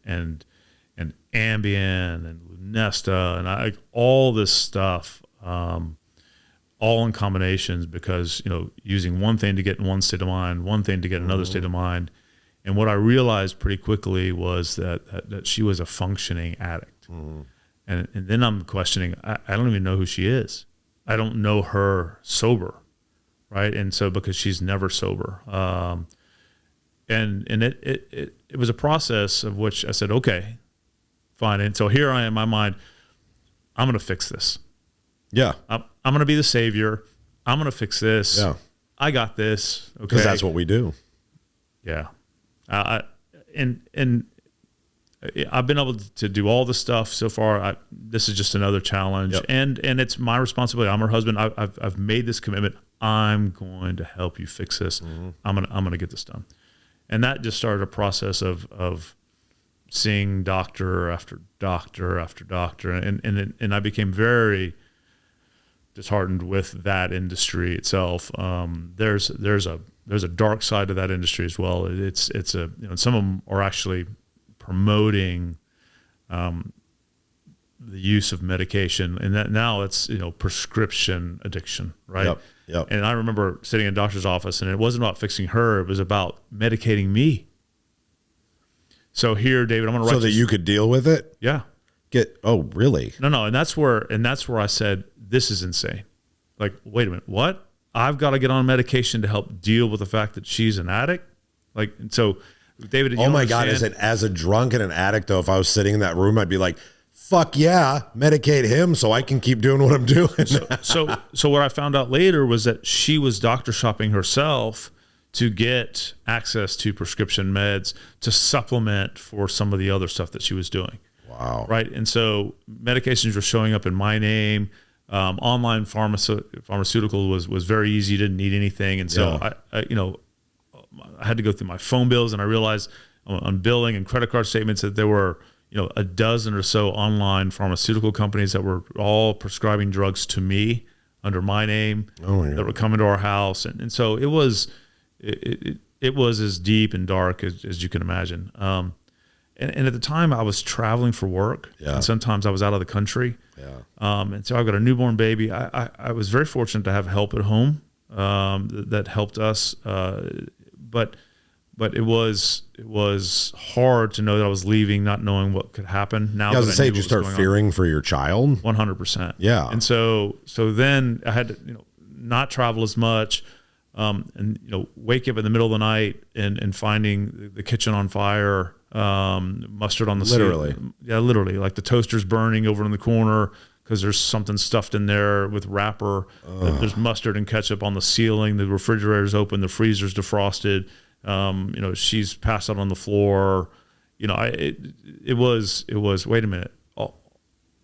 [SPEAKER 3] Ambien and Lunesta and all this stuff, all in combinations because, you know, using one thing to get in one state of mind, one thing to get another state of mind. And what I realized pretty quickly was that she was a functioning addict. And then I'm questioning, I don't even know who she is. I don't know her sober, right? And so because she's never sober. And it was a process of which I said, okay, fine. And so here I am in my mind, I'm going to fix this.
[SPEAKER 2] Yeah.
[SPEAKER 3] I'm going to be the savior. I'm going to fix this.
[SPEAKER 2] Yeah.
[SPEAKER 3] I got this. Okay.
[SPEAKER 2] Because that's what we do.
[SPEAKER 3] Yeah. And I've been able to do all this stuff so far. This is just another challenge.
[SPEAKER 2] Yep.
[SPEAKER 3] And it's my responsibility. I'm her husband. I've made this commitment. I'm going to help you fix this. I'm going to get this done. And that just started a process of seeing doctor after doctor after doctor, and I became very disheartened with that industry itself. There's a dark side to that industry as well. It's a, you know, some of them are actually promoting the use of medication, and that now it's, you know, prescription addiction, right?
[SPEAKER 2] Yep.
[SPEAKER 3] And I remember sitting in a doctor's office, and it wasn't about fixing her; it was about medicating me. So here, David, I'm going to write
[SPEAKER 2] so that you could deal with it.
[SPEAKER 3] Yeah.
[SPEAKER 2] Oh, really?
[SPEAKER 3] No, and that's where I said, this is insane. Like, wait a minute, what? I've got to get on medication to help deal with the fact that she's an addict. Like, so, David,
[SPEAKER 2] Oh my God, is it as a drunk and an addict though? If I was sitting in that room, I'd be like, fuck yeah, medicate him so I can keep doing what I'm doing.
[SPEAKER 3] So what I found out later was that she was doctor shopping herself to get access to prescription meds to supplement for some of the other stuff that she was doing.
[SPEAKER 2] Wow.
[SPEAKER 3] Right. And so medications were showing up in my name. Online pharmaceutical was very easy. Didn't need anything. And so I had to go through my phone bills, and I realized on billing and credit card statements that there were, you know, a dozen or so online pharmaceutical companies that were all prescribing drugs to me under my name that were coming to our house. And so it was as deep and dark as you can imagine. And at the time I was traveling for work, and sometimes I was out of the country. And so I've got a newborn baby. I was very fortunate to have help at home that helped us. But it was hard to know that I was leaving, not knowing what could happen. Now,
[SPEAKER 2] I was did you start fearing for your child?
[SPEAKER 3] 100%.
[SPEAKER 2] Yeah.
[SPEAKER 3] And so then I had to, you know, not travel as much, and, you know, wake up in the middle of the night and finding the kitchen on fire, mustard on the ceiling. Literally, like the toaster's burning over in the corner because there's something stuffed in there with wrapper. There's mustard and ketchup on the ceiling. The refrigerator's open. The freezer's defrosted. You know, she's passed out on the floor. You know, it was, wait a minute.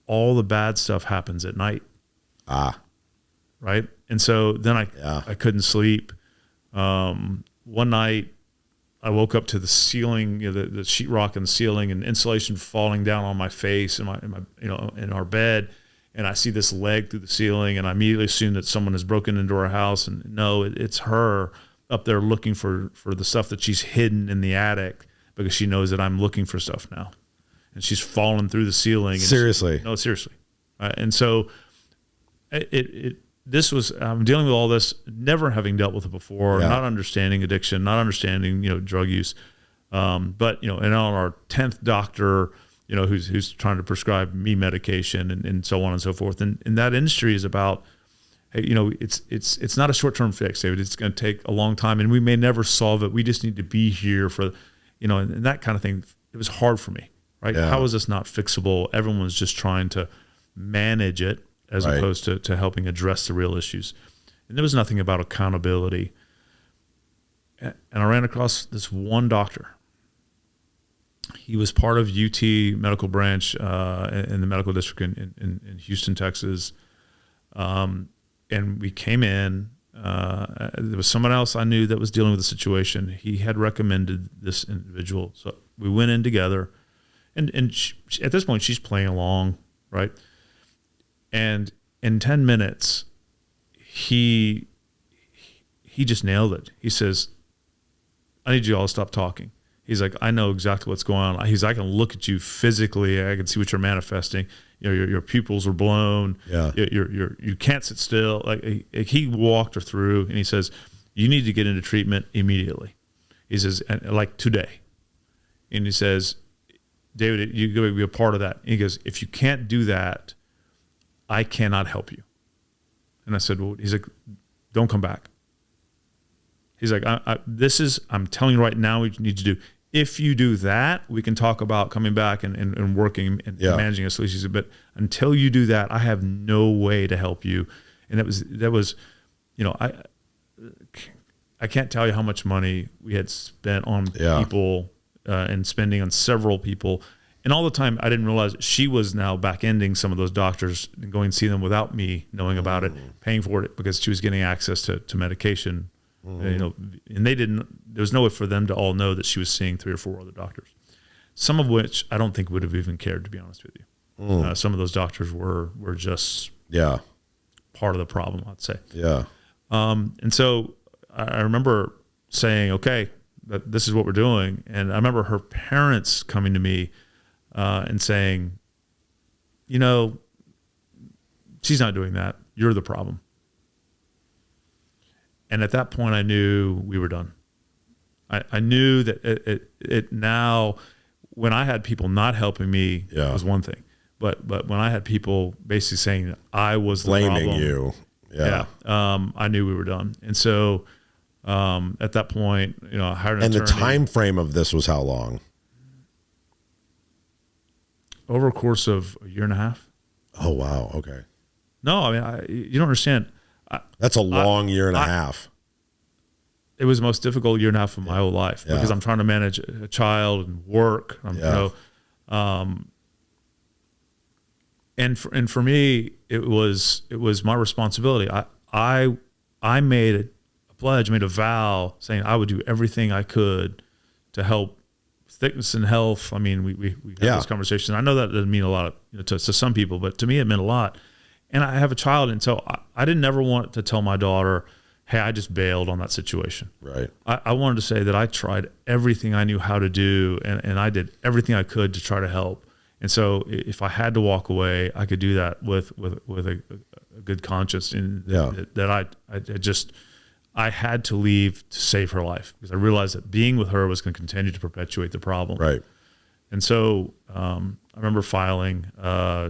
[SPEAKER 3] All the bad stuff happens at night. Right. And so then I couldn't sleep. One night I woke up to the ceiling, you know, the sheetrock in the ceiling and insulation falling down on my face in my, you know, in our bed. And I see this leg through the ceiling, and I immediately assume that someone has broken into our house. And no, it's her up there looking for the stuff that she's hidden in the attic because she knows that I'm looking for stuff now. And she's fallen through the ceiling.
[SPEAKER 2] Seriously?
[SPEAKER 3] No, seriously. And so this was, I'm dealing with all this, never having dealt with it before, not understanding addiction, not understanding, you know, drug use. But, you know, and on our 10th doctor, who's trying to prescribe me medication and so on and so forth. And that industry is about, hey, it's not a short-term fix, David. It's going to take a long time, and we may never solve it. We just need to be here for, and that kind of thing. It was hard for me, right?
[SPEAKER 1] Yeah.
[SPEAKER 3] How is this not fixable? Everyone was just trying to manage it as opposed to helping address the real issues. And there was nothing about accountability. And I ran across this one doctor. He was part of UT Medical Branch in the medical district in Houston, Texas. And we came in. There was someone else I knew that was dealing with the situation. He had recommended this individual. So we went in together. And she, at this point, she's playing along, right? And in 10 minutes, he just nailed it. He says, I need you all to stop talking. He's like, I know exactly what's going on. He's, I can look at you physically. I can see what you're manifesting. Your pupils are blown.
[SPEAKER 1] Yeah.
[SPEAKER 3] You can't sit still. Like he walked her through, and he says, you need to get into treatment immediately. He says, like today. And he says, David, you're going to be a part of that. And he goes, if you can't do that, I cannot help you. And I said, well, he's like, don't come back. He's like, I'm telling you right now what you need to do. If you do that, we can talk about coming back and working and managing a solution. He said, but until you do that, I have no way to help you. And that was, I can't tell you how much money we had spent on people and spending on several people. And all the time, I didn't realize she was now back-ending some of those doctors and going to see them without me knowing about it, paying for it because she was getting access to medication. And there was no way for them to all know that she was seeing 3 or 4 other doctors, some of which I don't think would have even cared, to be honest with you. Some of those doctors were just part of the problem, I'd say.
[SPEAKER 1] Yeah.
[SPEAKER 3] And so I remember saying, okay, this is what we're doing. And I remember her parents coming to me and saying, she's not doing that. You're the problem. And at that point, I knew we were done. I knew that it now, when I had people not helping me, it was one thing. But when I had people basically saying that I was the
[SPEAKER 1] blaming
[SPEAKER 3] problem,
[SPEAKER 1] you,
[SPEAKER 3] I knew we were done. And so at that point, I hired an attorney.
[SPEAKER 1] And the time frame of this was how long?
[SPEAKER 3] Over a course of a year and a half.
[SPEAKER 1] Oh, wow. Okay.
[SPEAKER 3] No, I mean, you don't understand.
[SPEAKER 1] That's a long year and a half.
[SPEAKER 3] It was the most difficult year and a half of my whole life because I'm trying to manage a child and work. And for me, it was my responsibility. I made a pledge, made a vow, saying I would do everything I could to help thickness and health. I mean, we had this conversation. I know that doesn't mean a lot to some people, but to me, it meant a lot. And I have a child, and so I didn't ever want to tell my daughter, hey, I just bailed on that situation.
[SPEAKER 1] Right.
[SPEAKER 3] I wanted to say that I tried everything I knew how to do, and I did everything I could to try to help. And so if I had to walk away, I could do that with a good conscience. And that I had to leave to save her life because I realized that being with her was going to continue to perpetuate the problem.
[SPEAKER 1] Right.
[SPEAKER 3] And so I remember filing.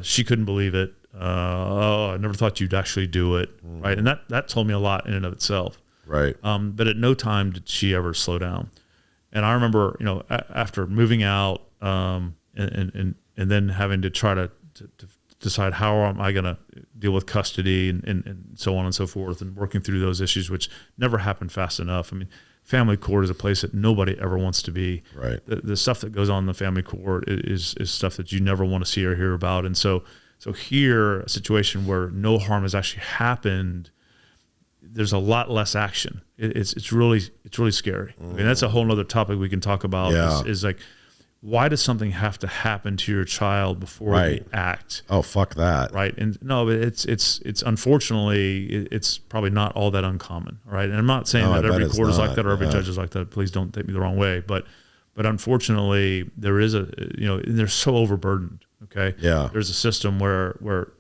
[SPEAKER 3] She couldn't believe it. I never thought you'd actually do it. Right. And that told me a lot in and of itself.
[SPEAKER 1] Right.
[SPEAKER 3] But at no time did she ever slow down. And I remember, after moving out, and then having to try to decide how am I going to deal with custody and so on and so forth, and working through those issues, which never happened fast enough. I mean, family court is a place that nobody ever wants to be.
[SPEAKER 1] Right.
[SPEAKER 3] The stuff that goes on in the family court is stuff that you never want to see or hear about. And so here, a situation where no harm has actually happened, there's a lot less action. It's really scary. I mean, that's a whole other topic we can talk about. Is like, why does something have to happen to your child before they act?
[SPEAKER 1] Oh, fuck that.
[SPEAKER 3] Right. And no, it's unfortunately, it's probably not all that uncommon. Right. And I'm not saying that every court is like that or every judge is like that. Please don't take me the wrong way. But unfortunately, there is they're so overburdened. Okay.
[SPEAKER 1] Yeah.
[SPEAKER 3] There's a system where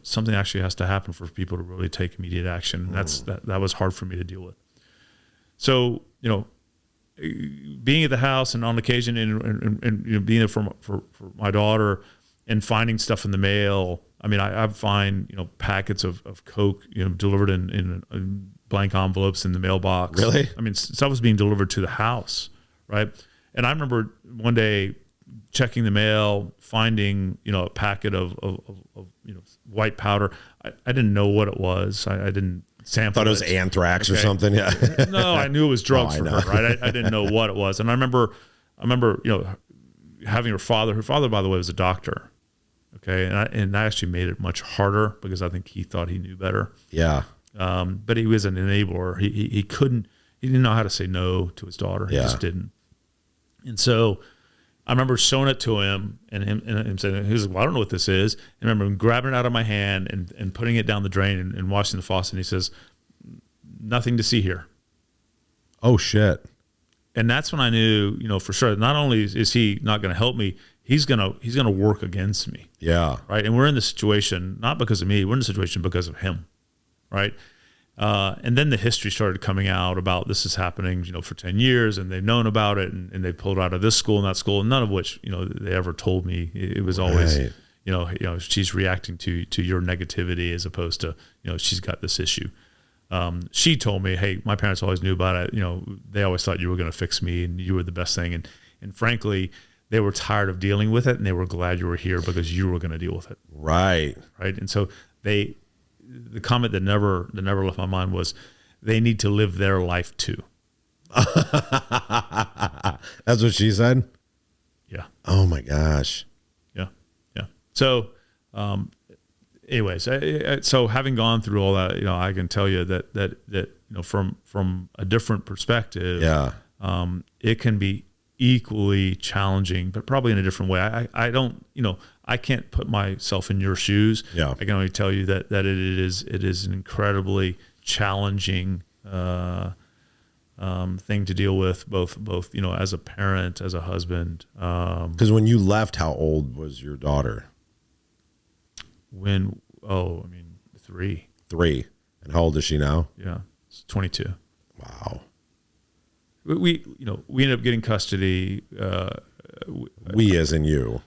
[SPEAKER 3] something actually has to happen for people to really take immediate action. And that was hard for me to deal with. So, being at the house and on occasion and you know, being there for my daughter and finding stuff in the mail. I mean, I find, you know, packets of Coke, you know, delivered in blank envelopes in the mailbox.
[SPEAKER 1] Really?
[SPEAKER 3] I mean, stuff was being delivered to the house, right? And I remember one day checking the mail, finding, you know, a packet of you know, white powder. I didn't know what it was. I didn't sample
[SPEAKER 1] Thought it was anthrax or something. Yeah.
[SPEAKER 3] No, I knew it was drugs for her, right? I didn't know what it was. And I remember, you know, having her father, by the way, was a doctor. Okay. And I actually made it much harder because I think he thought he knew better.
[SPEAKER 1] Yeah.
[SPEAKER 3] But he was an enabler. He didn't know how to say no to his daughter. He just didn't. And so I remember showing it to him and him saying, he was like, well, I don't know what this is. And I remember him grabbing it out of my hand and putting it down the drain and washing the faucet. And he says, nothing to see here.
[SPEAKER 2] Oh shit.
[SPEAKER 3] And that's when I knew, you know, for sure, not only is he not going to help me, he's going to work against me.
[SPEAKER 1] Yeah.
[SPEAKER 3] Right. And we're in this situation, not because of me, we're in the situation because of him. Right. And then the history started coming out about this is happening, you know, for 10 years and they've known about it and they pulled out of this school and that school, and none of which, you know, they ever told me. It was always, you know, she's reacting to your negativity as opposed to, you know, she's got this issue. She told me, hey, my parents always knew about it. You know, they always thought you were going to fix me and you were the best thing. And frankly, they were tired of dealing with it and they were glad you were here because you were going to deal with it.
[SPEAKER 1] Right.
[SPEAKER 3] Right. And so the comment that never left my mind was they need to live their life too.
[SPEAKER 1] That's what she said?
[SPEAKER 3] Yeah.
[SPEAKER 1] Oh my gosh.
[SPEAKER 3] Yeah. Yeah. So, anyways, so having gone through all that, you know, I can tell you that you know, from a different perspective, it can be equally challenging, but probably in a different way. I don't, you know, I can't put myself in your shoes.
[SPEAKER 1] Yeah.
[SPEAKER 3] I can only tell you that it is an incredibly challenging thing to deal with, both you know, as a parent, as a husband.
[SPEAKER 1] Because when you left, how old was your daughter?
[SPEAKER 3] I mean, 3.
[SPEAKER 1] 3. And how old is she now?
[SPEAKER 3] Yeah, it's 22.
[SPEAKER 1] Wow.
[SPEAKER 3] We ended up getting custody.
[SPEAKER 1] We as in you.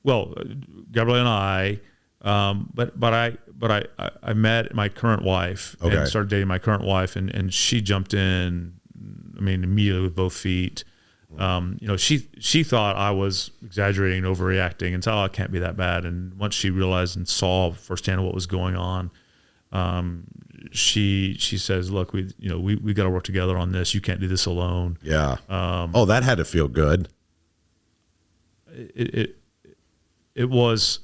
[SPEAKER 3] Well, Gabrielle and I, but I met my current wife and started dating my current wife, and she jumped in. I mean, immediately with both feet. You know, she thought I was exaggerating and overreacting, and so it can't be that bad. And once she realized and saw firsthand what was going on, she says, "Look, we got to work together on this. You can't do this alone."
[SPEAKER 1] Yeah. That had to feel good.
[SPEAKER 3] It was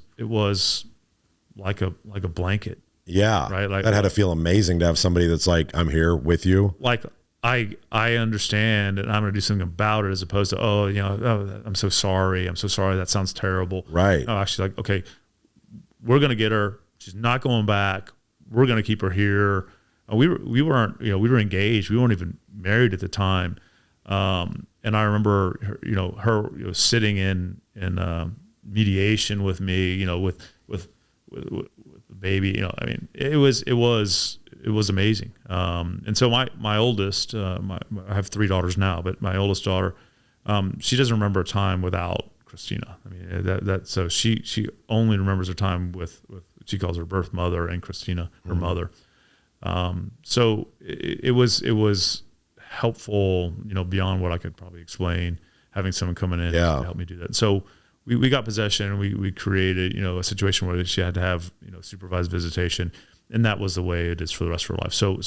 [SPEAKER 3] like a blanket.
[SPEAKER 1] Yeah.
[SPEAKER 3] Right. Like
[SPEAKER 1] that had to feel amazing to have somebody that's like, I'm here with you.
[SPEAKER 3] Like I understand and I'm going to do something about it, as opposed to, I'm so sorry. That sounds terrible.
[SPEAKER 1] Right.
[SPEAKER 3] No, actually, like, okay, we're going to get her. She's not going back. We're going to keep her here. We were engaged. We weren't even married at the time. And I remember her sitting in mediation with me, with the baby, I mean, it was amazing. And so my oldest, I have 3 daughters now, but my oldest daughter, she doesn't remember a time without Christina. I mean, so she only remembers her time with she calls her birth mother and Christina, her mother. So it was helpful, beyond what I could probably explain, having someone coming in to help me do that. So we got possession, and we created, a situation where she had to have, supervised visitation, and that was the way it is for the rest of her life. So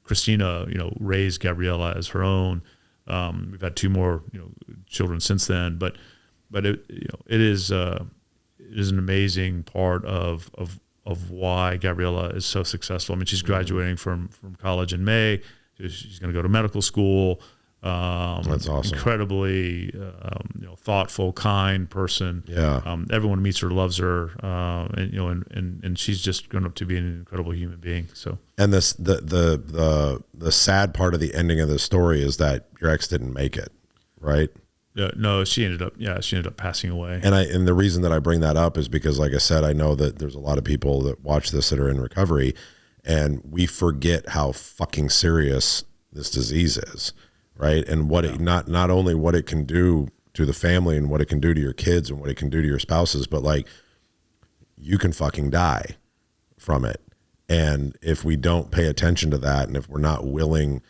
[SPEAKER 3] Christina, raised Gabriella as her own. We've had 2 more, children since then, but it is an amazing part of why Gabriella is so successful. I mean, she's graduating from college in May. She's going to go to medical school.
[SPEAKER 1] That's awesome.
[SPEAKER 3] Incredibly, thoughtful, kind person. Yeah. Everyone who meets her loves her. And she's just grown up to be an incredible human being. So.
[SPEAKER 1] And the sad part of the ending of the story is that your ex didn't make it, right?
[SPEAKER 3] No, she ended up passing away.
[SPEAKER 1] And the reason that I bring that up is because, like I said, I know that there's a lot of people that watch this that are in recovery, and we forget how fucking serious this disease is, right? And what it not only what it can do to the family and what it can do to your kids and what it can do to your spouses, but like you can fucking die from it. And if we don't pay attention to that, and if we're not willing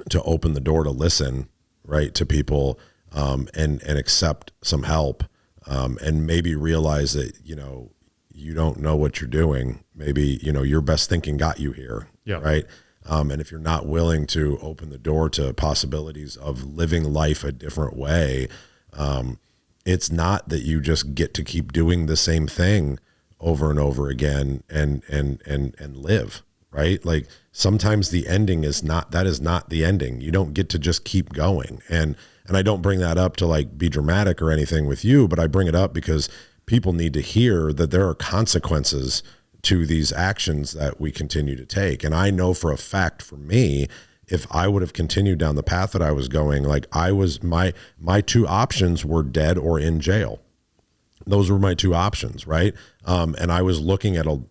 [SPEAKER 1] to open the door to listen, right, to people, and accept some help, and maybe realize that, you know, you don't know what you're doing. Maybe, you know, your best thinking got you here.
[SPEAKER 3] Yeah.
[SPEAKER 1] Right. And if you're not willing to open the door to possibilities of living life a different way, it's not that you just get to keep doing the same thing over and over again and live, right? Like sometimes the ending is not the ending. You don't get to just keep going. And I don't bring that up to like be dramatic or anything with you, but I bring it up because people need to hear that there are consequences to these actions that we continue to take. And I know for a fact for me, if I would have continued down the path that I was going, like my two options were dead or in jail. Those were my two options, right? And I was looking at a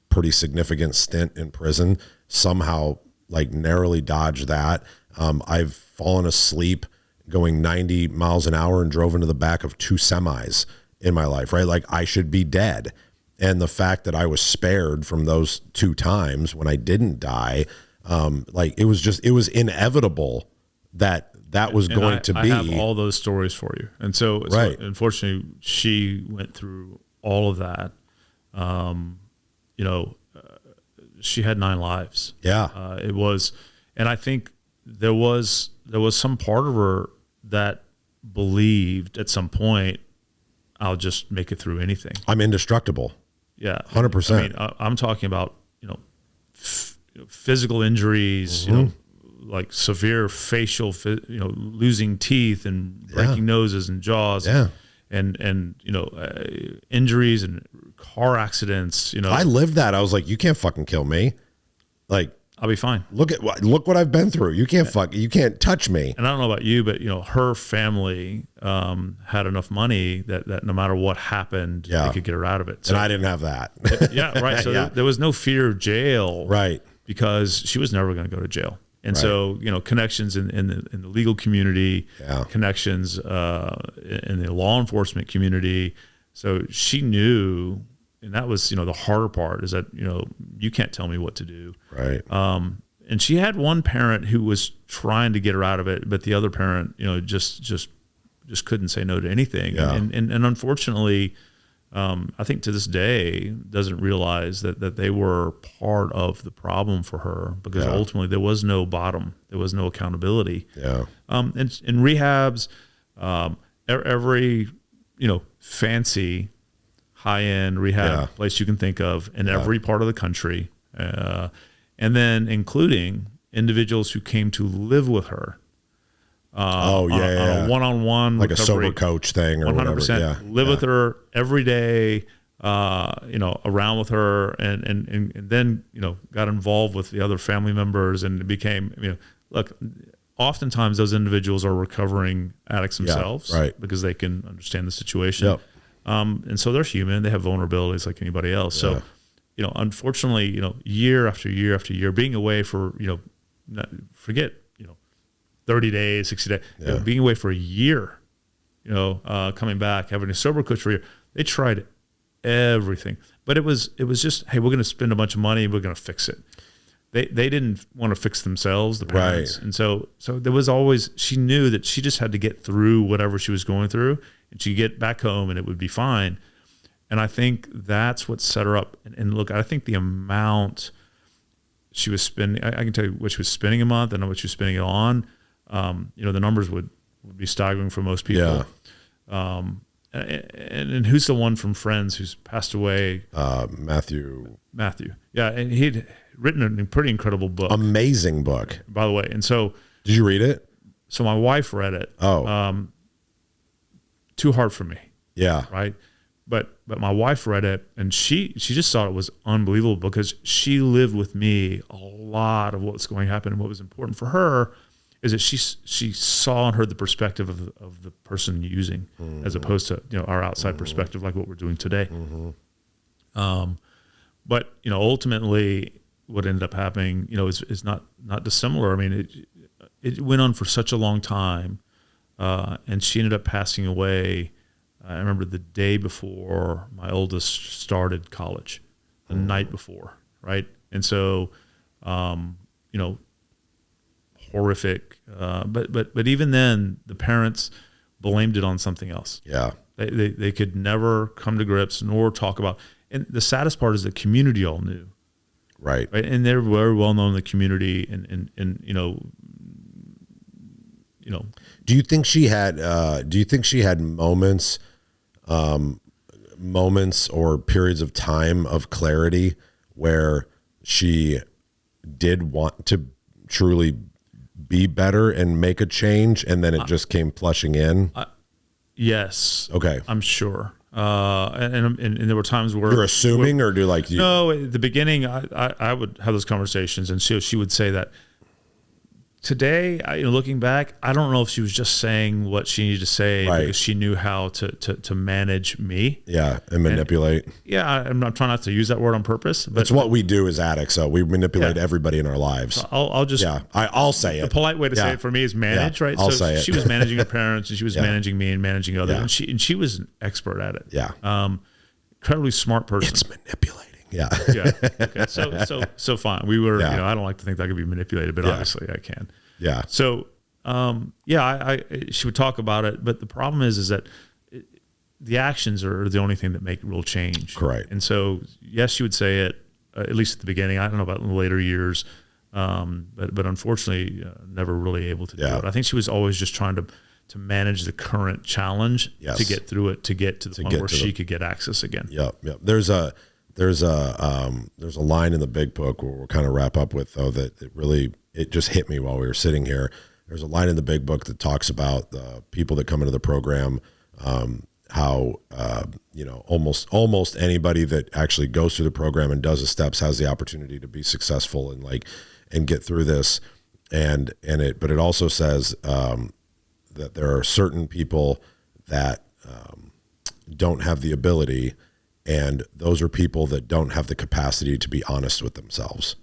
[SPEAKER 1] pretty significant stint in prison, somehow like narrowly dodged that. I've fallen asleep going 90 miles an hour and drove into the back of 2 semis in my life, right? Like I should be dead. And the fact that I was spared from those 2 times when I didn't die, like it was inevitable that was going to be.
[SPEAKER 3] I have all those stories for you. And so unfortunately she went through all of that. You know, she had 9 lives.
[SPEAKER 1] Yeah.
[SPEAKER 3] It was, and I think there was some part of her that believed at some point, I'll just make it through anything.
[SPEAKER 1] I'm indestructible.
[SPEAKER 3] Yeah.
[SPEAKER 1] 100%.
[SPEAKER 3] I mean, I'm talking about, you know, physical injuries, you know, like severe facial, you know, losing teeth and breaking noses and jaws.
[SPEAKER 1] Yeah.
[SPEAKER 3] And you know, injuries and car accidents, you know.
[SPEAKER 1] I lived that. I was like, you can't fucking kill me. Like,
[SPEAKER 3] I'll be fine.
[SPEAKER 1] Look what I've been through. You can't touch me.
[SPEAKER 3] And I don't know about you, but you know, her family had enough money that no matter what happened, they could get her out of it. So,
[SPEAKER 1] and I didn't have that.
[SPEAKER 3] Yeah, right. So there was no fear of jail,
[SPEAKER 1] right?
[SPEAKER 3] Because she was never going to go to jail. And so, you know, connections in the legal community, connections in the law enforcement community. So she knew, and that was, you know, the harder part is that, you know, you can't tell me what to do.
[SPEAKER 1] Right.
[SPEAKER 3] And she had one parent who was trying to get her out of it, but the other parent, you know, just couldn't say no to anything.
[SPEAKER 1] Yeah.
[SPEAKER 3] And unfortunately, I think to this day doesn't realize that they were part of the problem for her, because ultimately there was no bottom, there was no accountability.
[SPEAKER 1] Yeah.
[SPEAKER 3] And in rehabs, every, you know, fancy high-end rehab place you can think of in every part of the country, and then including individuals who came to live with her. On a one-on-one
[SPEAKER 1] like
[SPEAKER 3] recovery,
[SPEAKER 1] a sober coach thing or 100%, whatever.
[SPEAKER 3] Live with her every day, you know, around with her, and then, you know, got involved with the other family members, and it became, you know, look, oftentimes those individuals are recovering addicts themselves,
[SPEAKER 1] right?
[SPEAKER 3] Because they can understand the situation.
[SPEAKER 1] Yep.
[SPEAKER 3] And so they're human, they have vulnerabilities like anybody else. So, you know, unfortunately, you know, year after year after year, being away for, you know, forget, 30 days, 60 days, you know, being away for a year, you know, coming back, having a sober coach for a year. They tried everything, but it was just, hey, we're going to spend a bunch of money, we're going to fix it. They didn't want to fix themselves, the parents. Right. And so there was always, she knew that she just had to get through whatever she was going through, and she'd get back home and it would be fine. And I think that's what set her up. And look, I think the amount she was spending, I can tell you what she was spending a month, I know what she was spending it on. You know, the numbers would be staggering for most people. Yeah. And who's the one from Friends who's passed away?
[SPEAKER 1] Matthew.
[SPEAKER 3] Yeah. And he'd written a pretty incredible book.
[SPEAKER 1] Amazing book.
[SPEAKER 3] By the way. And so.
[SPEAKER 1] Did you read it?
[SPEAKER 3] So my wife read it.
[SPEAKER 1] Oh.
[SPEAKER 3] Too hard for me.
[SPEAKER 1] Yeah.
[SPEAKER 3] Right. But my wife read it, and she just thought it was unbelievable, because she lived with me a lot of what's going to happen, and what was important for her is that she saw and heard the perspective of the person using, as opposed to, you know, our outside perspective, like what we're doing today. But, you know, ultimately, what ended up happening, is not dissimilar. I mean, it went on for such a long time, and she ended up passing away. I remember the day before my oldest started college, the night before, right? And so, horrific. But even then, the parents blamed it on something else.
[SPEAKER 4] Yeah.
[SPEAKER 3] They could never come to grips nor talk about. And the saddest part is the community all knew.
[SPEAKER 4] Right.
[SPEAKER 3] And they're very well known in the community, and
[SPEAKER 4] Do you think she had moments or periods of time of clarity where she did want to truly be better and make a change, and then it just came flushing in?
[SPEAKER 3] Yes.
[SPEAKER 4] Okay.
[SPEAKER 3] I'm sure. And there were times where
[SPEAKER 4] you're assuming, or do like you?
[SPEAKER 3] No, at the beginning, I would have those conversations, and she would say that. Today, looking back, I don't know if she was just saying what she needed to say because she knew how to manage me.
[SPEAKER 4] Yeah, and manipulate.
[SPEAKER 3] I'm not trying not to use that word on purpose, but
[SPEAKER 4] it's what we do as addicts. So we manipulate everybody in our lives.
[SPEAKER 3] So I'll just
[SPEAKER 4] I'll say it.
[SPEAKER 3] The polite way to say it for me is manage, right?
[SPEAKER 4] I'll say it.
[SPEAKER 3] She was managing her parents, and she was managing me and managing others, and she was an expert at it.
[SPEAKER 4] Yeah,
[SPEAKER 3] incredibly smart person.
[SPEAKER 4] It's manipulating. Yeah.
[SPEAKER 3] Okay. So fine. We were, I don't like to think that I could be manipulated, but obviously I can.
[SPEAKER 4] Yeah.
[SPEAKER 3] So, she would talk about it, but the problem is that the actions are the only thing that make real change.
[SPEAKER 4] Correct.
[SPEAKER 3] And so, yes, she would say it, at least at the beginning. I don't know about in the later years. But unfortunately, never really able to do it. I think she was always just trying to manage the current challenge to get through it, to get to the point where she could get access again.
[SPEAKER 4] Yep. There's a line in the big book where we'll kind of wrap up with, though, that it just hit me while we were sitting here. There's a line in the big book that talks about the people that come into the program, how almost anybody that actually goes through the program and does the steps has the opportunity to be successful and get through this. But it also says that there are certain people that don't have the ability. And those are people that don't have the capacity to be honest with themselves.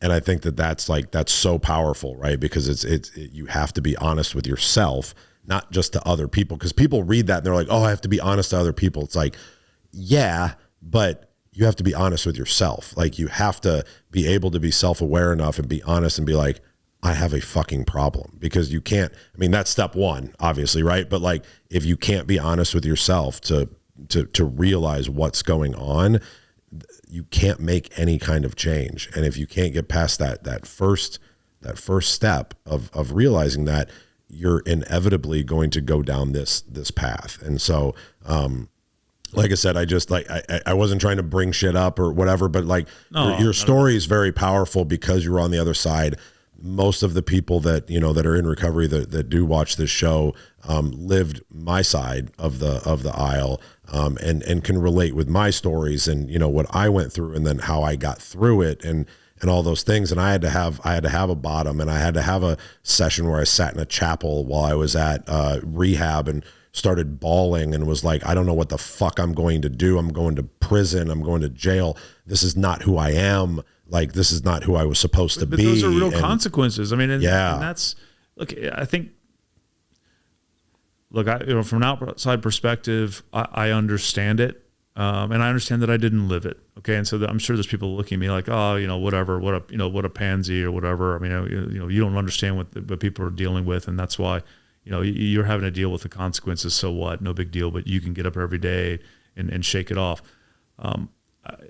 [SPEAKER 4] And I think that's so powerful, right? Because you have to be honest with yourself, not just to other people. Because people read that and they're like, oh, I have to be honest to other people. It's like, yeah, but you have to be honest with yourself. Like, you have to be able to be self-aware enough and be honest and be like, I have a fucking problem. Because you can't, that's step one, obviously, right? But like, if you can't be honest with yourself to realize what's going on, you can't make any kind of change. And if you can't get past that first step of realizing that, you're inevitably going to go down this path. And so, like I said, I wasn't trying to bring shit up or whatever, but your story is very powerful because you're on the other side. Most of the people that are in recovery that do watch this show lived my side of the aisle, and can relate with my stories and what I went through, and then how I got through it, and all those things. And I had to have a bottom, and I had to have a session where I sat in a chapel while I was at rehab and started bawling and was like, I don't know what the fuck I'm going to do. I'm going to prison. I'm going to jail. This is not who I am. Like, this is not who I was supposed to be.
[SPEAKER 3] But those are real consequences. And
[SPEAKER 4] that's,
[SPEAKER 3] look, I think, from an outside perspective, I understand it. And I understand that I didn't live it. Okay. And so I'm sure there's people looking at me like, oh, whatever, what a pansy or whatever. You don't understand what people are dealing with. And that's why, you're having to deal with the consequences. So what? No big deal, but you can get up every day and shake it off.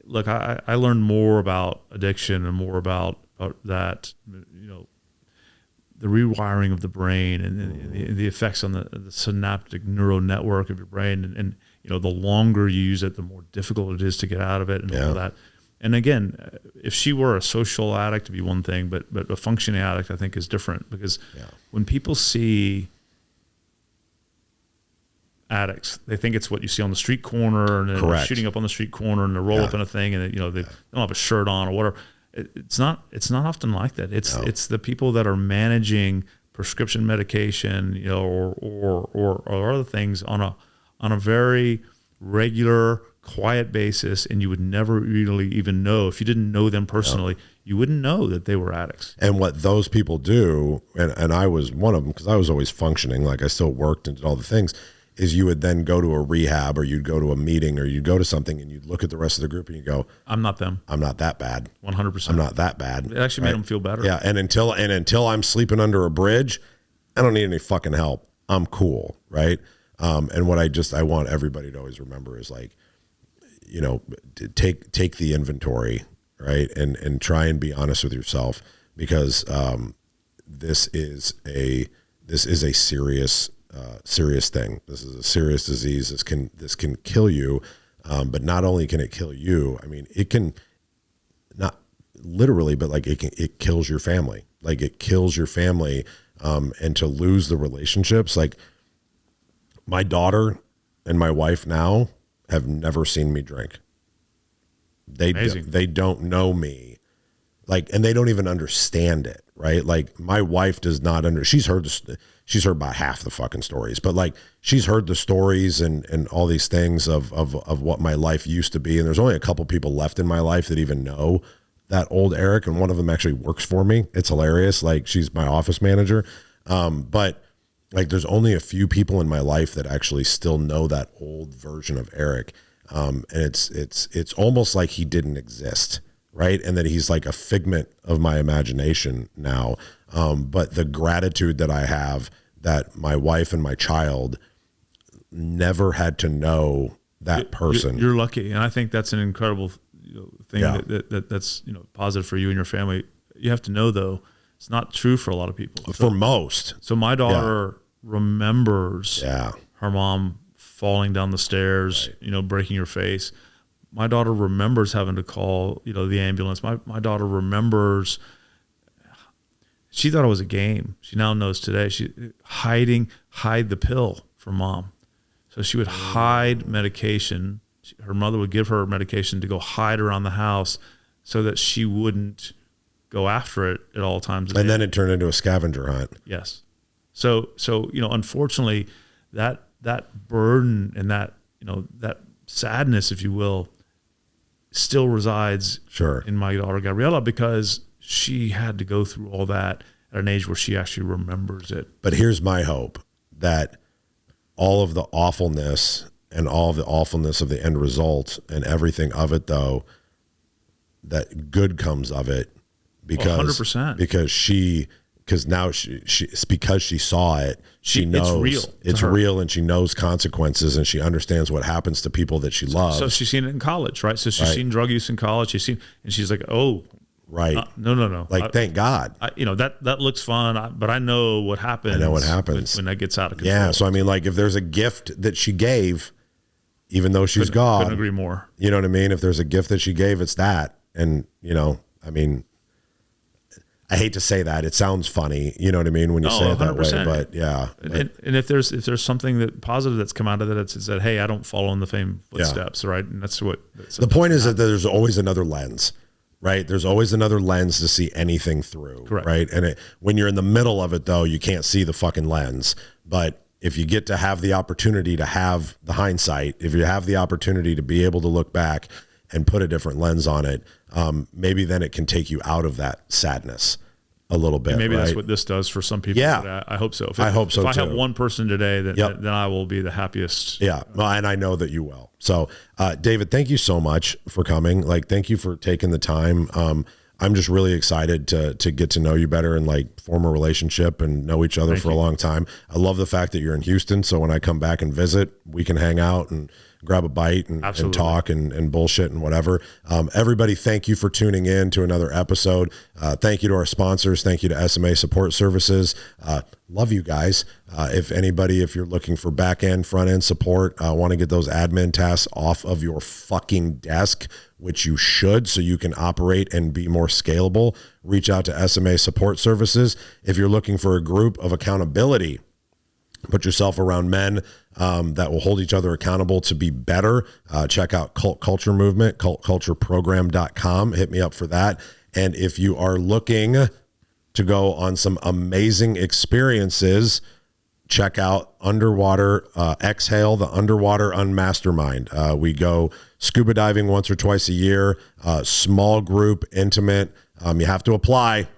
[SPEAKER 3] Look, I learned more about addiction and more about that, the rewiring of the brain and the effects on the synaptic neural network of your brain. And the longer you use it, the more difficult it is to get out of it and all that. And again, if she were a social addict, it'd be one thing, but a functioning addict, I think, is different, because when people see addicts, they think it's what you see on the street corner, and they're shooting up on the street corner, and they roll up in a thing, and they don't have a shirt on or whatever. It's not often like that. It's the people that are managing prescription medication, or other things on a very regular, quiet basis, and you would never really even know, if you didn't know them personally, you wouldn't know that they were addicts.
[SPEAKER 4] And what those people do, and I was one of them, because I was always functioning, like I still worked and did all the things, is you would then go to a rehab, or you'd go to a meeting, or you'd go to something, and you'd look at the rest of the group and you go,
[SPEAKER 3] I'm not them.
[SPEAKER 4] I'm not that bad.
[SPEAKER 3] 100%.
[SPEAKER 4] I'm not that bad.
[SPEAKER 3] It actually made them feel better.
[SPEAKER 4] Yeah. And until I'm sleeping under a bridge, I don't need any fucking help. I'm cool. Right. And what I want everybody to always remember is, like, you know, take the inventory, right, and try and be honest with yourself, because this is a serious thing. This is a serious disease. This can kill you, but not only can it kill you, I mean, it can, not literally, but like it kills your family. Like, it kills your family, and to lose the relationships. Like, my daughter and my wife now have never seen me drink. They don't know me, like, and they don't even understand it, right? Like, my wife does not she's heard about half the fucking stories, but like, she's heard the stories and all these things of what my life used to be. And there's only a couple people left in my life that even know that old Eric, and one of them actually works for me. It's hilarious. Like, she's my office manager. But like, there's only a few people in my life that actually still know that old version of Eric. And it's almost like he didn't exist, right? And that he's like a figment of my imagination now. But the gratitude that I have that my wife and my child never had to know that person.
[SPEAKER 3] You're lucky. And I think that's an incredible thing that's, you know, positive for you and your family. You have to know, though, it's not true for a lot of people.
[SPEAKER 4] For most.
[SPEAKER 3] So my daughter remembers her mom falling down the stairs, you know, breaking her face. My daughter remembers having to call, you know, the ambulance. My daughter remembers, she thought it was a game. She now knows today. She hide the pill from mom. So she would hide medication. Her mother would give her medication to go hide around the house so that she wouldn't go after it at all times.
[SPEAKER 4] And then it turned into a scavenger hunt.
[SPEAKER 3] Yes. So, you know, unfortunately, that burden and that, you know, that sadness, if you will, still resides in my daughter Gabriella, because she had to go through all that at an age where she actually remembers it.
[SPEAKER 4] But here's my hope, that all of the awfulness and all of the awfulness of the end result and everything of it, though, that good comes of it, because
[SPEAKER 3] 100%.
[SPEAKER 4] Because now because she saw it, she knows it's real, and she knows consequences, and she understands what happens to people that she loves.
[SPEAKER 3] So she's seen it in college, right? So she's seen drug use in college. And she's like, oh,
[SPEAKER 4] right.
[SPEAKER 3] No.
[SPEAKER 4] Like, thank God.
[SPEAKER 3] You know, that looks fun, but I know what happens.
[SPEAKER 4] I know what happens
[SPEAKER 3] when that gets out of control.
[SPEAKER 4] Yeah. So, I mean, like, if there's a gift that she gave, even though she's gone,
[SPEAKER 3] couldn't agree more.
[SPEAKER 4] You know what I mean? If there's a gift that she gave, it's that. And, you know, I mean, I hate to say that. It sounds funny, you know what I mean, when you say it that
[SPEAKER 3] 100%.
[SPEAKER 4] way. But yeah.
[SPEAKER 3] And if there's something that positive that's come out of that, it's that, hey, I don't follow in the same footsteps, right? And that's the
[SPEAKER 4] point is that there's always another lens, right? There's always another lens to see anything through,
[SPEAKER 3] correct,
[SPEAKER 4] right? And when you're in the middle of it, though, you can't see the fucking lens. But if you get to have the opportunity to have the hindsight, if you have the opportunity to be able to look back and put a different lens on it, maybe then it can take you out of that sadness a little bit.
[SPEAKER 3] And maybe
[SPEAKER 4] right?
[SPEAKER 3] that's what this does for some people.
[SPEAKER 4] Yeah.
[SPEAKER 3] I hope so.
[SPEAKER 4] I hope so,
[SPEAKER 3] If I
[SPEAKER 4] too.
[SPEAKER 3] help one person today, then I will be the happiest.
[SPEAKER 4] Yeah. Well, and I know that you will. So, David, thank you so much for coming. Like, thank you for taking the time. I'm just really excited to get to know you better and like form a relationship and know each other for a long time. I love the fact that you're in Houston. So when I come back and visit, we can hang out and grab a bite and talk and bullshit and whatever. Everybody, thank you for tuning in to another episode. Thank you to our sponsors. Thank you to SMA Support Services. Love you guys. If you're looking for back end, front end support, want to get those admin tasks off of your fucking desk, which you should, so you can operate and be more scalable, reach out to SMA Support Services. If you're looking for a group of accountability, put yourself around men that will hold each other accountable to be better. Check out Cult Culture Movement, cultcultureprogram.com. Hit me up for that. And if you are looking to go on some amazing experiences, check out Underwater Exhale, the Underwater Unmastermind. We go scuba diving once or twice a year, small group, intimate. You have to apply.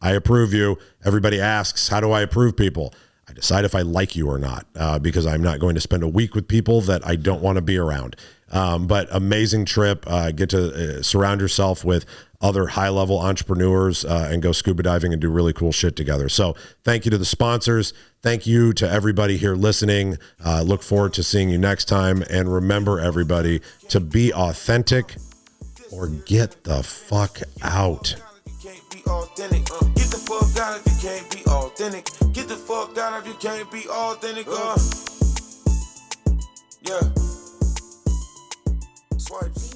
[SPEAKER 4] I approve you. Everybody asks, how do I approve people? I decide if I like you or not, because I'm not going to spend a week with people that I don't want to be around. But amazing trip. Get to surround yourself with other high-level entrepreneurs and go scuba diving and do really cool shit together. So thank you to the sponsors. Thank you to everybody here listening. Look forward to seeing you next time. And remember, everybody, to be authentic or get the fuck out.
[SPEAKER 5] Authentic. Get the fuck out if you can't be authentic. Get the fuck out if you can't be authentic. Yeah. Swipes.